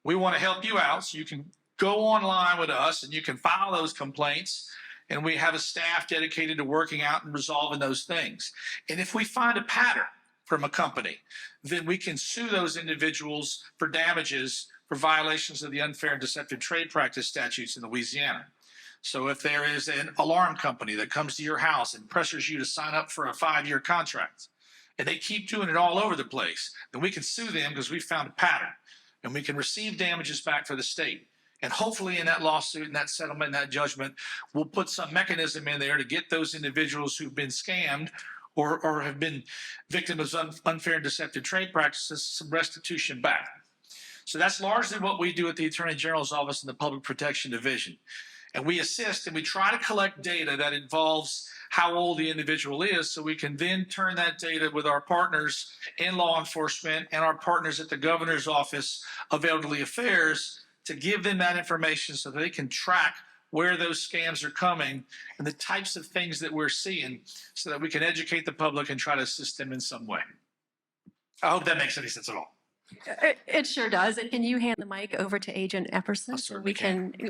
We want to help you out so you can go online with us and you can file those complaints, and we have a staff dedicated to working out and resolving those things. And if we find a pattern, from a company, then we can sue those individuals for damages for violations of the unfair and deceptive trade practice statutes in Louisiana. So if there is an alarm company that comes to your house and pressures you to sign up for a 5-year contract, and they keep doing it all over the place, then we can sue them because we found a pattern, and we can receive damages back for the state. And hopefully in that lawsuit and that settlement and that judgment, we'll put some mechanism in there to get those individuals who've been scammed or have been victims of unfair and deceptive trade practices some restitution back. So that's largely what we do at the Attorney General's Office in the Public Protection Division. And we assist and we try to collect data that involves how old the individual is, so we can then turn that data with our partners in law enforcement and our partners at the Governor's Office of Elderly Affairs to give them that information so they can track where those scams are coming and the types of things that we're seeing so that we can educate the public and try to assist them in some way. I hope that makes any sense at all. It sure does. And can you hand the mic over to Agent Epperson?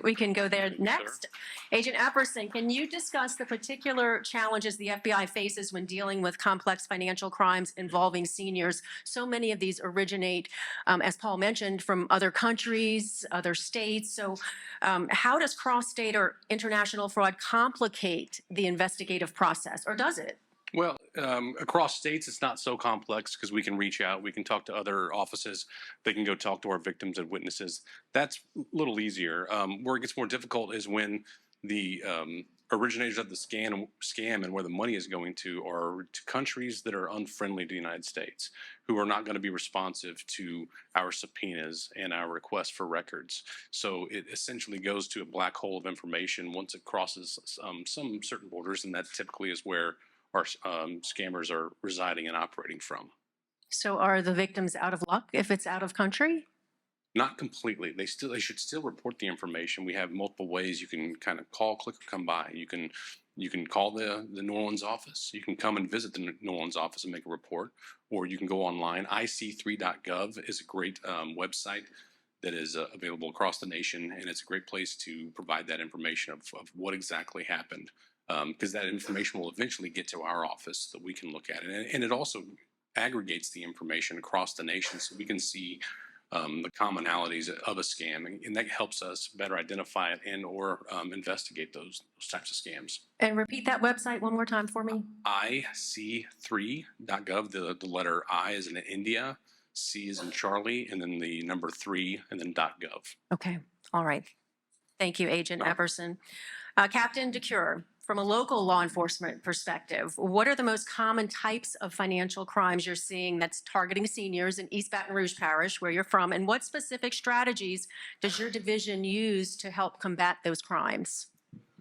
We can go there next. Agent Epperson, can you discuss the particular challenges the FBI faces when dealing with complex financial crimes involving seniors? So many of these originate, as Paul mentioned, from other countries, other states. So how does cross-state or international fraud complicate the investigative process, or does it? Well, across states, it's not so complex because we can reach out. We can talk to other offices. They can go talk to our victims and witnesses. That's a little easier. Where it gets more difficult is when the originators of the scam and where the money is going to are to countries that are unfriendly to the United States, who are not going to be responsive to our subpoenas and our requests for records. So it essentially goes to a black hole of information once it crosses some certain borders, and that typically is where our scammers are residing and operating from. So are the victims out of luck if it's out of country? Not completely. They should still report the information. We have multiple ways you can kind of call, click, or come by. You can call the New Orleans office. You can come and visit the New Orleans office and make a report, or you can go online. ic3.gov is a great website that is available across the nation, and it's a great place to provide that information of what exactly happened. Because that information will eventually get to our office that we can look at it. And it also aggregates the information across the nation so we can see the commonalities of a scam. And that helps us better identify it and or investigate those types of scams. And repeat that website one more time for me. ic3.gov. The letter I is in India, C is in Charlie, and then the number 3, and then .gov. Okay. All right. Thank you, Agent Epperson. Captain DeCure, from a local law enforcement perspective, what are the most common types of financial crimes you're seeing that's targeting seniors in East Baton Rouge Parish, where you're from, and what specific strategies does your division use to help combat those crimes?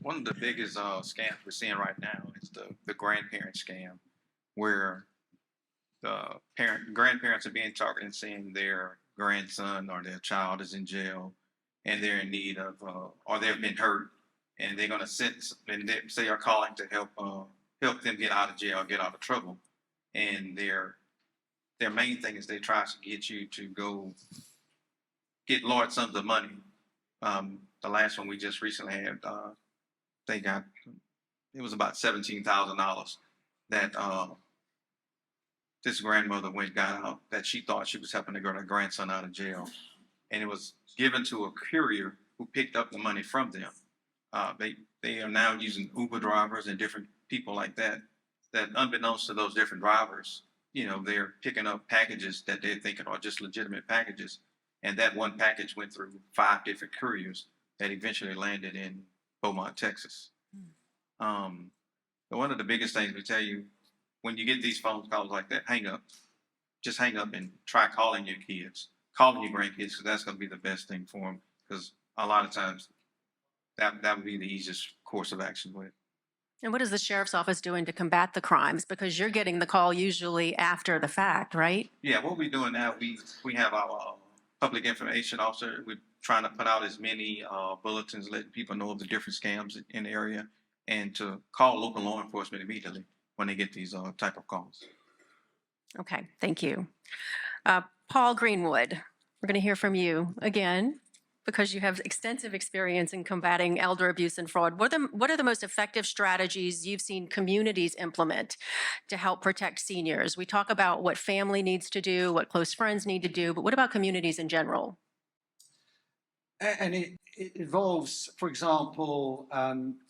One of the biggest scams we're seeing right now is the grandparent scam, where the grandparents are being targeted and saying their grandson or their child is in jail and they're in need of, or they've been hurt, and they're going to say are calling to help them get out of jail, get out of trouble. And their main thing is they try to get you to go get large sums of money. The last one we just recently had, it was about $17,000 that this grandmother got out, that she thought she was helping to get her grandson out of jail. And it was given to a courier who picked up the money from them. They are now using Uber drivers and different people like that unbeknownst to those different drivers, they're picking up packages that they're thinking are just legitimate packages. And that one package went through 5 different couriers that eventually landed in Beaumont, Texas. But one of the biggest things we tell you, when you get these phone calls like that, hang up. Just hang up and try calling your kids, calling your grandkids, because that's going to be the best thing for them. Because a lot of times that would be the easiest course of action with it. And what is the sheriff's office doing to combat the crimes? Because you're getting the call usually after the fact, right? Yeah, what we're doing now, we have our public information officer. We're trying to put out as many bulletins, letting people know of the different scams in the area, and to call local law enforcement immediately when they get these type of calls. Okay, thank you. Paul Greenwood, we're going to hear from you again. because you have extensive experience in combating elder abuse and fraud, what are the most effective strategies you've seen communities implement to help protect seniors? We talk about what family needs to do, what close friends need to do, but what about communities in general? And it involves, for example,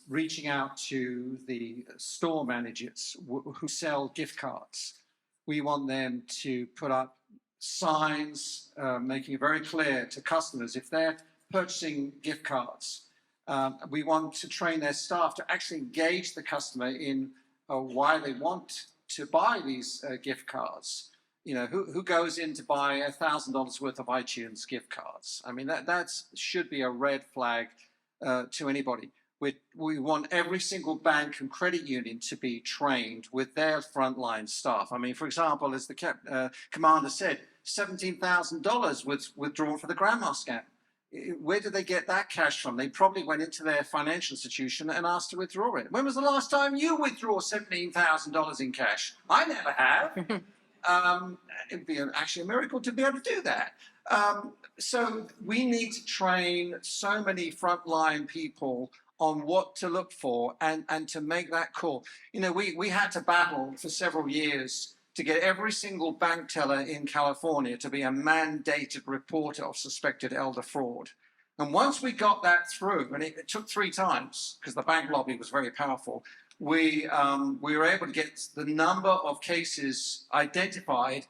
reaching out to the store managers who sell gift cards. We want them to put up signs making it very clear to customers if they're purchasing gift cards. We want to train their staff to actually engage the customer in why they want to buy these gift cards. You know, who goes in to buy $1,000 worth of iTunes gift cards? I mean, that should be a red flag to anybody. We want every single bank and credit union to be trained with their frontline staff. I mean, for example, as the commander said, $17,000 was withdrawn for the grandma scam. Where did they get that cash from? They probably went into their financial institution and asked to withdraw it. When was the last time you withdrew $17,000 in cash? I never have. It'd be actually a miracle to be able to do that. So we need to train so many frontline people on what to look for and to make that call. You know, we had to battle for several years to get every single bank teller in California to be a mandated reporter of suspected elder fraud. And once we got that through, and it took 3 times because the bank lobby was very powerful, we were able to get the number of cases identified,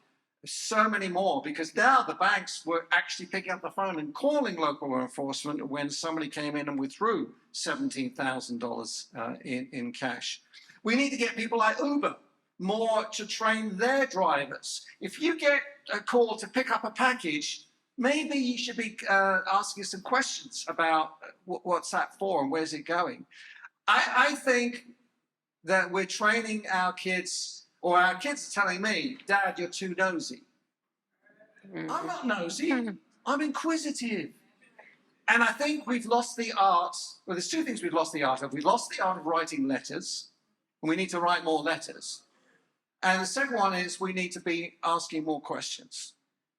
so many more, because now the banks were actually picking up the phone and calling local law enforcement when somebody came in and withdrew $17,000 in cash. We need to get people like Uber more to train their drivers. If you get a call to pick up a package, maybe you should be asking some questions about what's that for and where's it going. I think that we're training our kids, or our kids are telling me, Dad, you're too nosy. I'm not nosy, I'm inquisitive. And I think we've lost the art, well, there's 2 things we've lost the art of. We've lost the art of writing letters, and we need to write more letters. And the second one is we need to be asking more questions.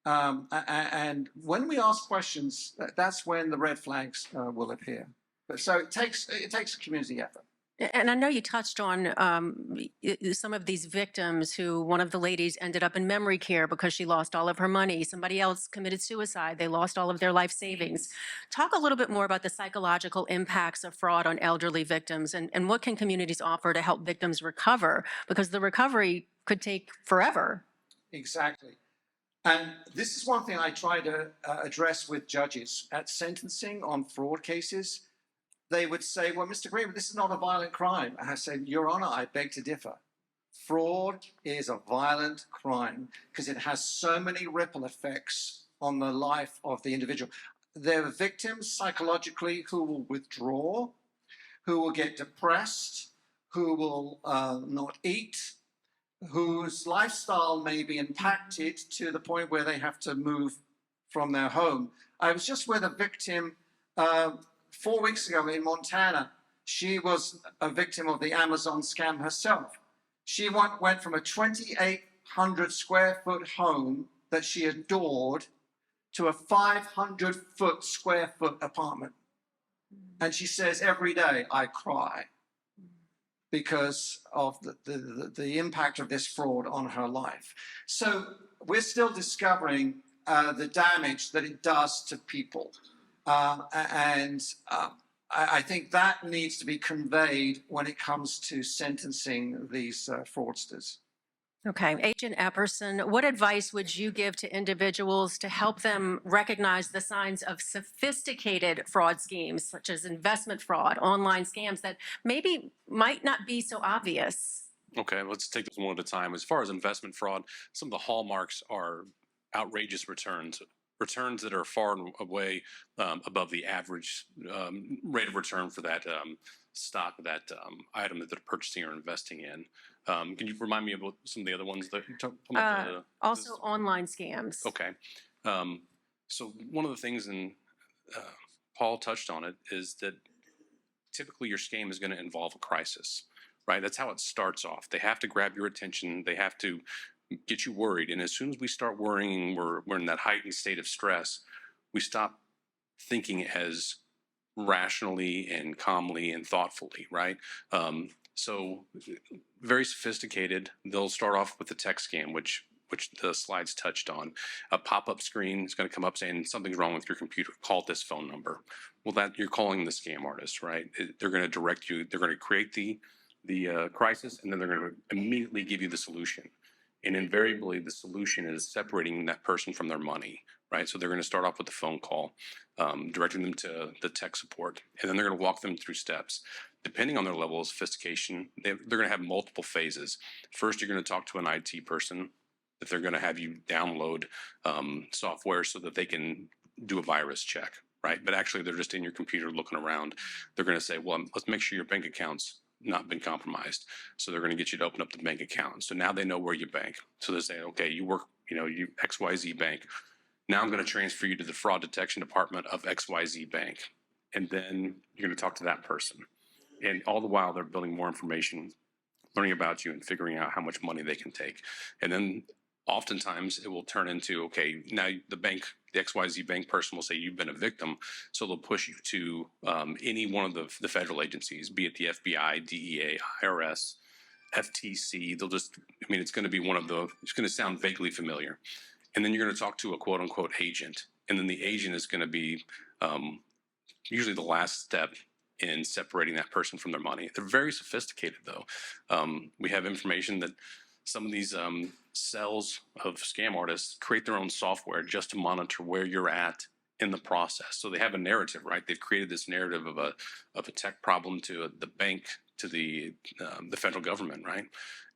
And when we ask questions, that's when the red flags will appear. So it takes a community effort. And I know you touched on some of these victims who, one of the ladies ended up in memory care because she lost all of her money. Somebody else committed suicide. They lost all of their life savings. Talk a little bit more about the psychological impacts of fraud on elderly victims and what can communities offer to help victims recover, because the recovery could take forever. Exactly. And this is one thing I try to address with judges at sentencing on fraud cases. They would say, well, Mr. Greenwood, this is not a violent crime. And I said, Your Honor, I beg to differ. Fraud is a violent crime because it has so many ripple effects on the life of the individual. There are victims psychologically who will withdraw, who will get depressed, who will not eat, whose lifestyle may be impacted to the point where they have to move from their home. I was just with a victim 4 weeks ago in Montana. She was a victim of the Amazon scam herself. She went from a 2,800 square foot home that she adored to a 500 square foot apartment. And she says every day, I cry because of the impact of this fraud on her life. So we're still discovering the damage that it does to people. I think that needs to be conveyed when it comes to sentencing these fraudsters. Okay. Agent Epperson, what advice would you give to individuals to help them recognize the signs of sophisticated fraud schemes, such as investment fraud, online scams that maybe might not be so obvious? Okay, let's take this one at a time. As far as investment fraud, some of the hallmarks are outrageous returns that are far and away above the average rate of return for that stock, that item that they're purchasing or investing in. Can you remind me about some of the other ones that you talked about? Also online scams. Okay. So one of the things, and Paul touched on it, is that typically your scam is going to involve a crisis, right? That's how it starts off. They have to grab your attention. They have to get you worried. And as soon as we start worrying, we're in that heightened state of stress, we stop thinking as rationally and calmly and thoughtfully, right? So very sophisticated. They'll start off with the text scam, which the slides touched on. A pop-up screen is going to come up saying something's wrong with your computer. Call this phone number. Well, that you're calling the scam artist, right? They're going to direct you. They're going to create the crisis, and then they're going to immediately give you the solution. And invariably, the solution is separating that person from their money, right? So they're going to start off with a phone call, directing them to the tech support, and then they're going to walk them through steps. Depending on their level of sophistication, they're going to have multiple phases. First, you're going to talk to an IT person that they're going to have you download software so that they can do a virus check, right? But actually, they're just in your computer looking around. They're going to say, well, let's make sure your bank account's not been compromised. So they're going to get you to open up the bank account. So now they know where you bank. So they say, okay, you work, you XYZ bank. Now I'm going to transfer you to the fraud detection department of XYZ bank. And then you're going to talk to that person. And all the while they're building more information, learning about you and figuring out how much money they can take. And then oftentimes it will turn into, okay, now the XYZ bank person will say you've been a victim. So they'll push you to any one of the federal agencies, be it the FBI, DEA, IRS, FTC. They'll just, it's going to be it's going to sound vaguely familiar. And then you're going to talk to a quote unquote agent. And then the agent is going to be usually the last step in separating that person from their money. They're very sophisticated though. We have information that some of these cells of scam artists create their own software just to monitor where you're at in the process. So they have a narrative, right? They've created this narrative of a tech problem to the bank, to the federal government, right?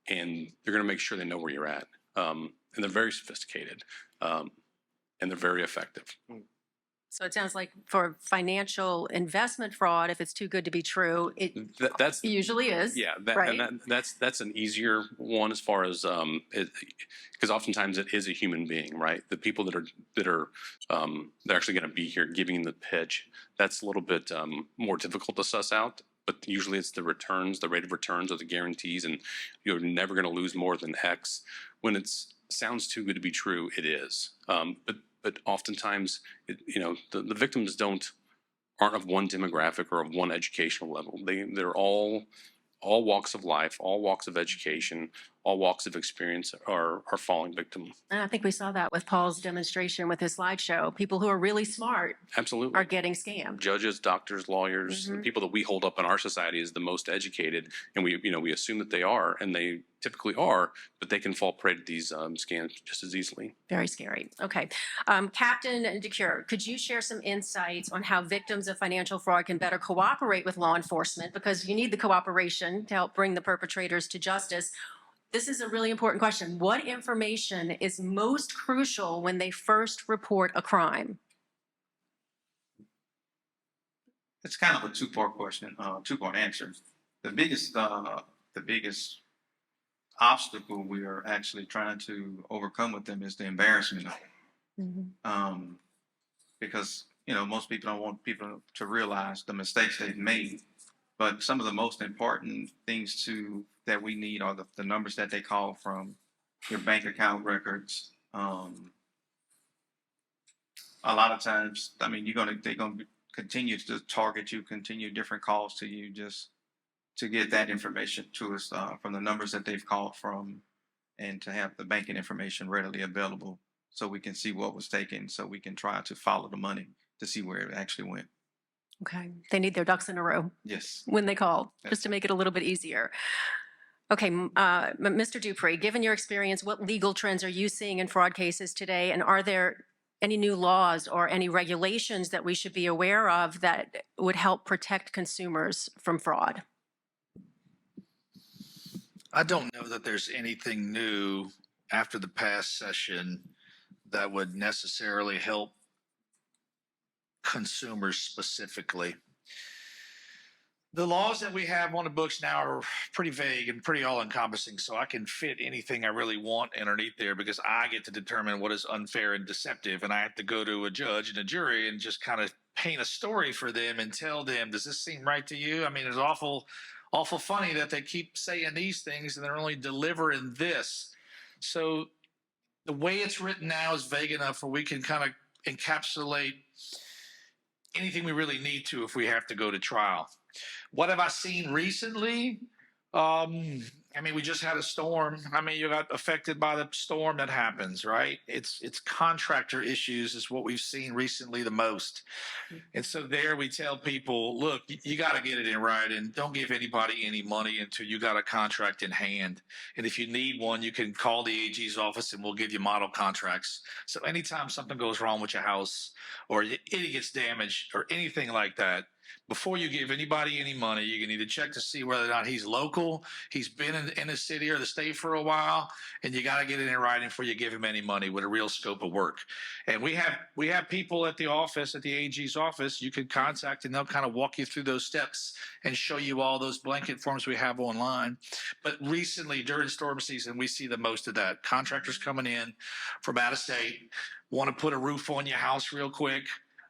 And they're going to make sure they know where you're at. And they're very sophisticated, and they're very effective. So it sounds like for financial investment fraud, if it's too good to be true, it usually is. Yeah, right? And that's an easier one as far as because oftentimes it is a human being, right? The people that are they're actually going to be here giving the pitch. That's a little bit more difficult to suss out. But usually it's the returns, the rate of returns, or the guarantees, and you're never going to lose more than X. When it sounds too good to be true, it is. But oftentimes, the victims aren't of one demographic or of one educational level. They're all walks of life, all walks of education, all walks of experience are falling victim. And I think we saw that with Paul's demonstration with his slideshow. People who are really smart absolutely are getting scammed. Judges, doctors, lawyers, the people that we hold up in our society as the most educated, and we assume that they are, and they typically are, but they can fall prey to these scams just as easily. Very scary. Okay. Captain DeCure, could you share some insights on how victims of financial fraud can better cooperate with law enforcement? Because you need the cooperation to help bring the perpetrators to justice. This is a really important question. What information is most crucial when they first report a crime? It's kind of a two-part question, two-part answer. The biggest obstacle we are actually trying to overcome with them is the embarrassment of it. Because most people don't want people to realize the mistakes they've made. But some of the most important things that we need are the numbers that they call from, your bank account records. A lot of times, they're gonna continue to target you, continue different calls to you just to get that information to us from the numbers that they've called from, and to have the banking information readily available so we can see what was taken, so we can try to follow the money to see where it actually went. Okay. They need their ducks in a row. Yes. When they call, just to make it a little bit easier. Okay, Mr. Dupree, given your experience, what legal trends are you seeing in fraud cases today? And are there any new laws or any regulations that we should be aware of that would help protect consumers from fraud? I don't know that there's anything new after the past session that would necessarily help consumers specifically. The laws that we have on the books now are pretty vague and pretty all-encompassing, so I can fit anything I really want underneath there because I get to determine what is unfair and deceptive, and I have to go to a judge and a jury and just kind of paint a story for them and tell them, does this seem right to you? It's awful funny that they keep saying these things and they're only delivering this. So the way it's written now is vague enough where we can kind of encapsulate anything we really need to if we have to go to trial. What have I seen recently? I mean, we just had a storm. I mean, you got affected by the storm that happens, right? It's contractor issues is what we've seen recently the most. And so there we tell people, look, you got to get it in writing. Don't give anybody any money until you got a contract in hand. And if you need one, you can call the AG's office and we'll give you model contracts. So anytime something goes wrong with your house or it gets damaged or anything like that, before you give anybody any money, you can either check to see whether or not he's local, he's been in the city or the state for a while, and you got to get it in writing before you give him any money with a real scope of work. And we have people at the office, at the AG's office, you can contact and they'll kind of walk you through those steps and show you all those blanket forms we have online. But recently, during storm season, we see the most of that. Contractors coming in from out of state, want to put a roof on your house real quick.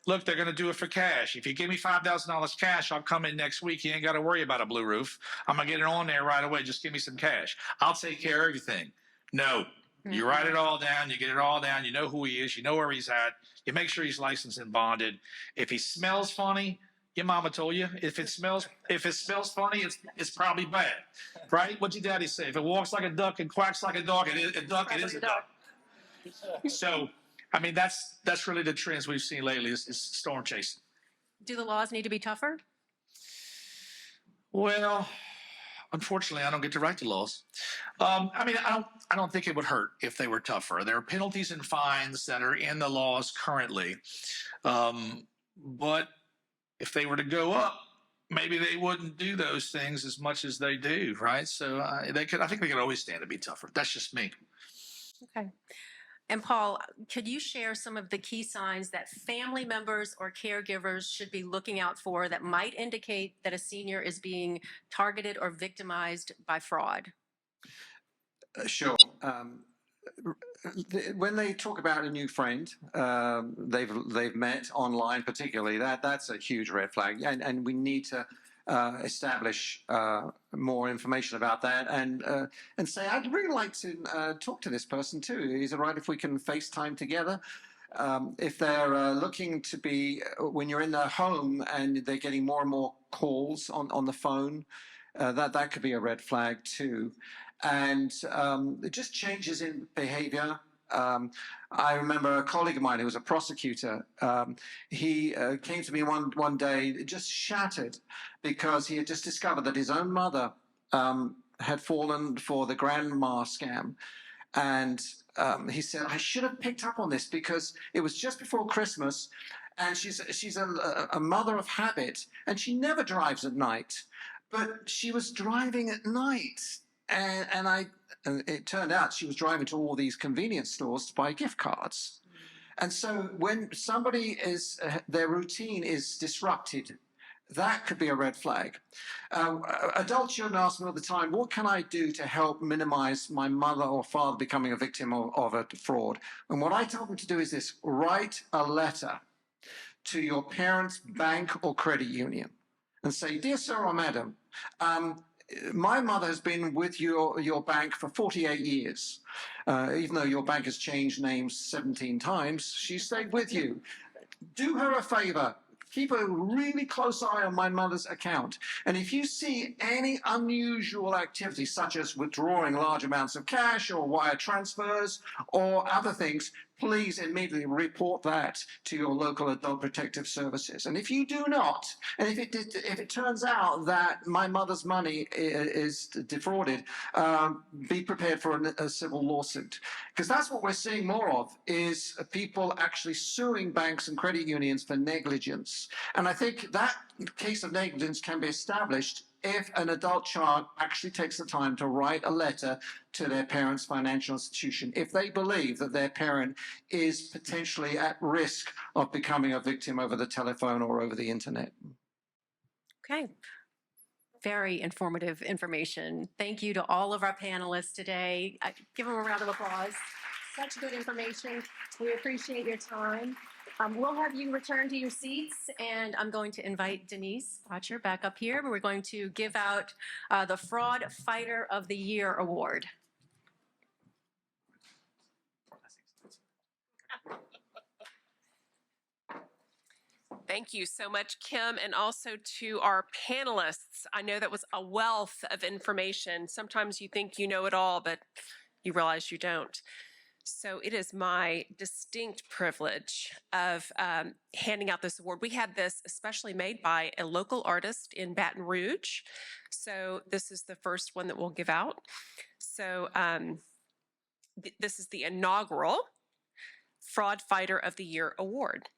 Look, they're going to do it for cash. If you give me $5,000 cash, I'll come in next week. You ain't got to worry about a blue roof. I'm going to get it on there right away. Just give me some cash. I'll take care of everything. No, you write it all down. You get it all down. You know who he is. You know where he's at. You make sure he's licensed and bonded. If he smells funny, your mama told you. If it smells funny, it's probably bad, right? What'd your daddy say? If it walks like a duck and quacks like a dog, it is a duck. So, I mean, that's really the trends we've seen lately is storm chasing. Do the laws need to be tougher? Well, unfortunately, I don't get to write the laws. I mean, I don't think it would hurt if they were tougher. There are penalties and fines that are in the laws currently, but if they were to go up, maybe they wouldn't do those things as much as they do, right? So I think they could always stand to be tougher. That's just me. Okay. And Paul, could you share some of the key signs that family members or caregivers should be looking out for that might indicate that a senior is being targeted or victimized by fraud? Sure. When they talk about a new friend they've met online, particularly, that's a huge red flag, and we need to establish more information about that and say, I'd really like to talk to this person too. Is it right if we can FaceTime together? If they're looking to be, when you're in their home and they're getting more and more calls on the phone, that could be a red flag too. And it just changes in behavior. I remember a colleague of mine who was a prosecutor. He came to me one day just shattered because he had just discovered that his own mother had fallen for the grandma scam. And he said, I should have picked up on this because it was just before Christmas, and she's a mother of habit, and she never drives at night. But she was driving at night, and it turned out she was driving to all these convenience stores to buy gift cards. And so when somebody their routine is disrupted, that could be a red flag. Adult children ask me all the time, what can I do to help minimize my mother or father becoming a victim of a fraud? And what I tell them to do is this: write a letter to your parents' bank or credit union and say, dear sir or madam, my mother has been with your bank for 48 years. Even though your bank has changed names 17 times, she stayed with you. Do her a favor. Keep a really close eye on my mother's account. And if you see any unusual activity, such as withdrawing large amounts of cash or wire transfers or other things, please immediately report that to your local adult protective services. And if you do not, and if it turns out that my mother's money is defrauded, be prepared for a civil lawsuit. Because that's what we're seeing more of, is people actually suing banks and credit unions for negligence. And I think that case of negligence can be established if an adult child actually takes the time to write a letter to their parent's financial institution, if they believe that their parent is potentially at risk of becoming a victim over the telephone or over the internet. Okay. Very informative information. Thank you to all of our panelists today. Give them a round of applause. Such good information. We appreciate your time. We'll have you return to your seats, and I'm going to invite Denise Botcher back up here. We're going to give out the Fraud Fighter of the Year Award. Thank you so much, Kim, and also to our panelists. I know that was a wealth of information. Sometimes you think you know it all, but you realize you don't. So it is my distinct privilege of handing out this award. We had this especially made by a local artist in Baton Rouge. So this is the first one that we'll give out. So this is the inaugural Fraud Fighter of the Year Award.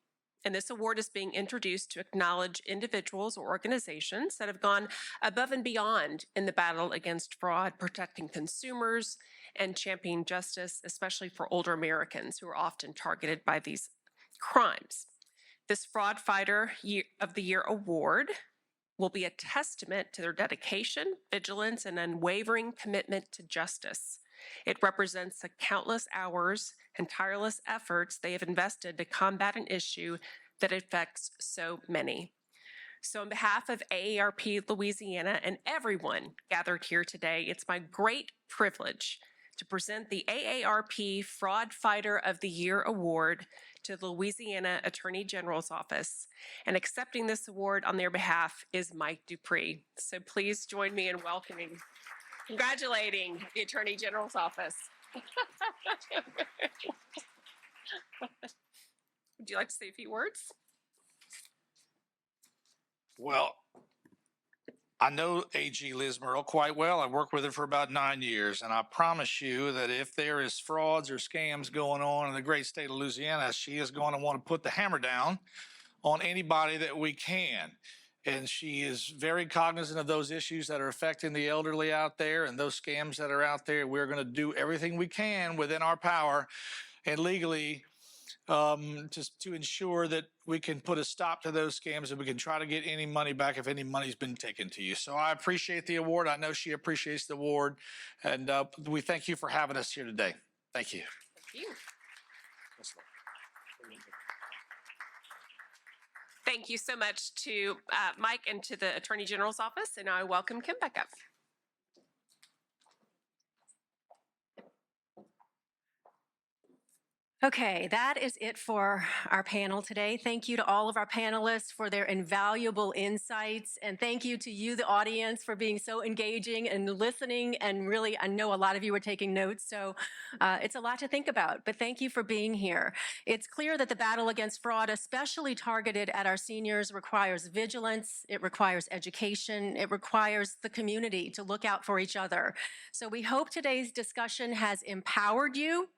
And this award is being introduced to acknowledge individuals or organizations that have gone above and beyond in the battle against fraud, protecting consumers and championing justice, especially for older Americans who are often targeted by these crimes. This Fraud Fighter of the Year award will be a testament to their dedication, vigilance, and unwavering commitment to justice. It represents the countless hours and tireless efforts they have invested to combat an issue that affects so many. So on behalf of AARP Louisiana and everyone gathered here today, it's my great privilege to present the AARP Fraud Fighter of the Year Award to the Louisiana Attorney General's Office. And accepting this award on their behalf is Mike Dupree. So please join me in congratulating the Attorney General's Office. Would you like to say a few words? Well, I know AG Liz Murrell quite well. I worked with her for about 9 years, and I promise you that if there is frauds or scams going on in the great state of Louisiana, she is going to want to put the hammer down on anybody that we can. And she is very cognizant of those issues that are affecting the elderly out there and those scams that are out there. We're going to do everything we can within our power and legally just to ensure that we can put a stop to those scams and we can try to get any money back if any money's been taken to you. So I appreciate the award. I know she appreciates the award. And we thank you for having us here today. Thank you. Thank you. Thank you so much to Mike and to the Attorney General's Office. And I welcome Kim back up. Okay, that is it for our panel today. Thank you to all of our panelists for their invaluable insights. And thank you to you, the audience, for being so engaging and listening. And really, I know a lot of you are taking notes, so it's a lot to think about. But thank you for being here. It's clear that the battle against fraud, especially targeted at our seniors, requires vigilance. It requires education. It requires the community to look out for each other. So we hope today's discussion has empowered you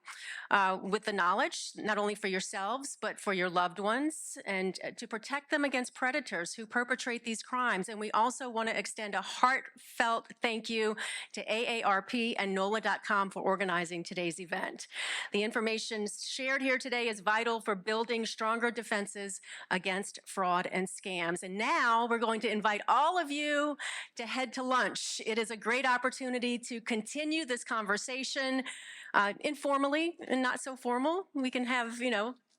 with the knowledge, not only for yourselves, but for your loved ones, and to protect them against predators who perpetrate these crimes. And we also want to extend a heartfelt thank you to AARP and NOLA.com for organizing today's event. The information shared here today is vital for building stronger defenses against fraud and scams. And now we're going to invite all of you to head to lunch. It is a great opportunity to continue this conversation informally and not so formal. We can have,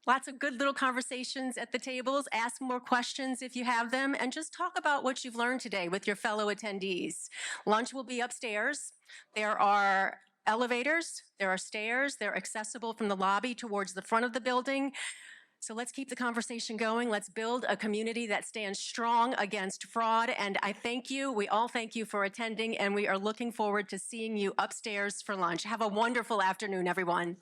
lots of good little conversations at the tables, ask more questions if you have them, and just talk about what you've learned today with your fellow attendees. Lunch will be upstairs. There are elevators, there are stairs, they're accessible from the lobby towards the front of the building. So let's keep the conversation going. Let's build a community that stands strong against fraud. And I thank you. We all thank you for attending, and we are looking forward to seeing you upstairs for lunch. Have a wonderful afternoon, everyone.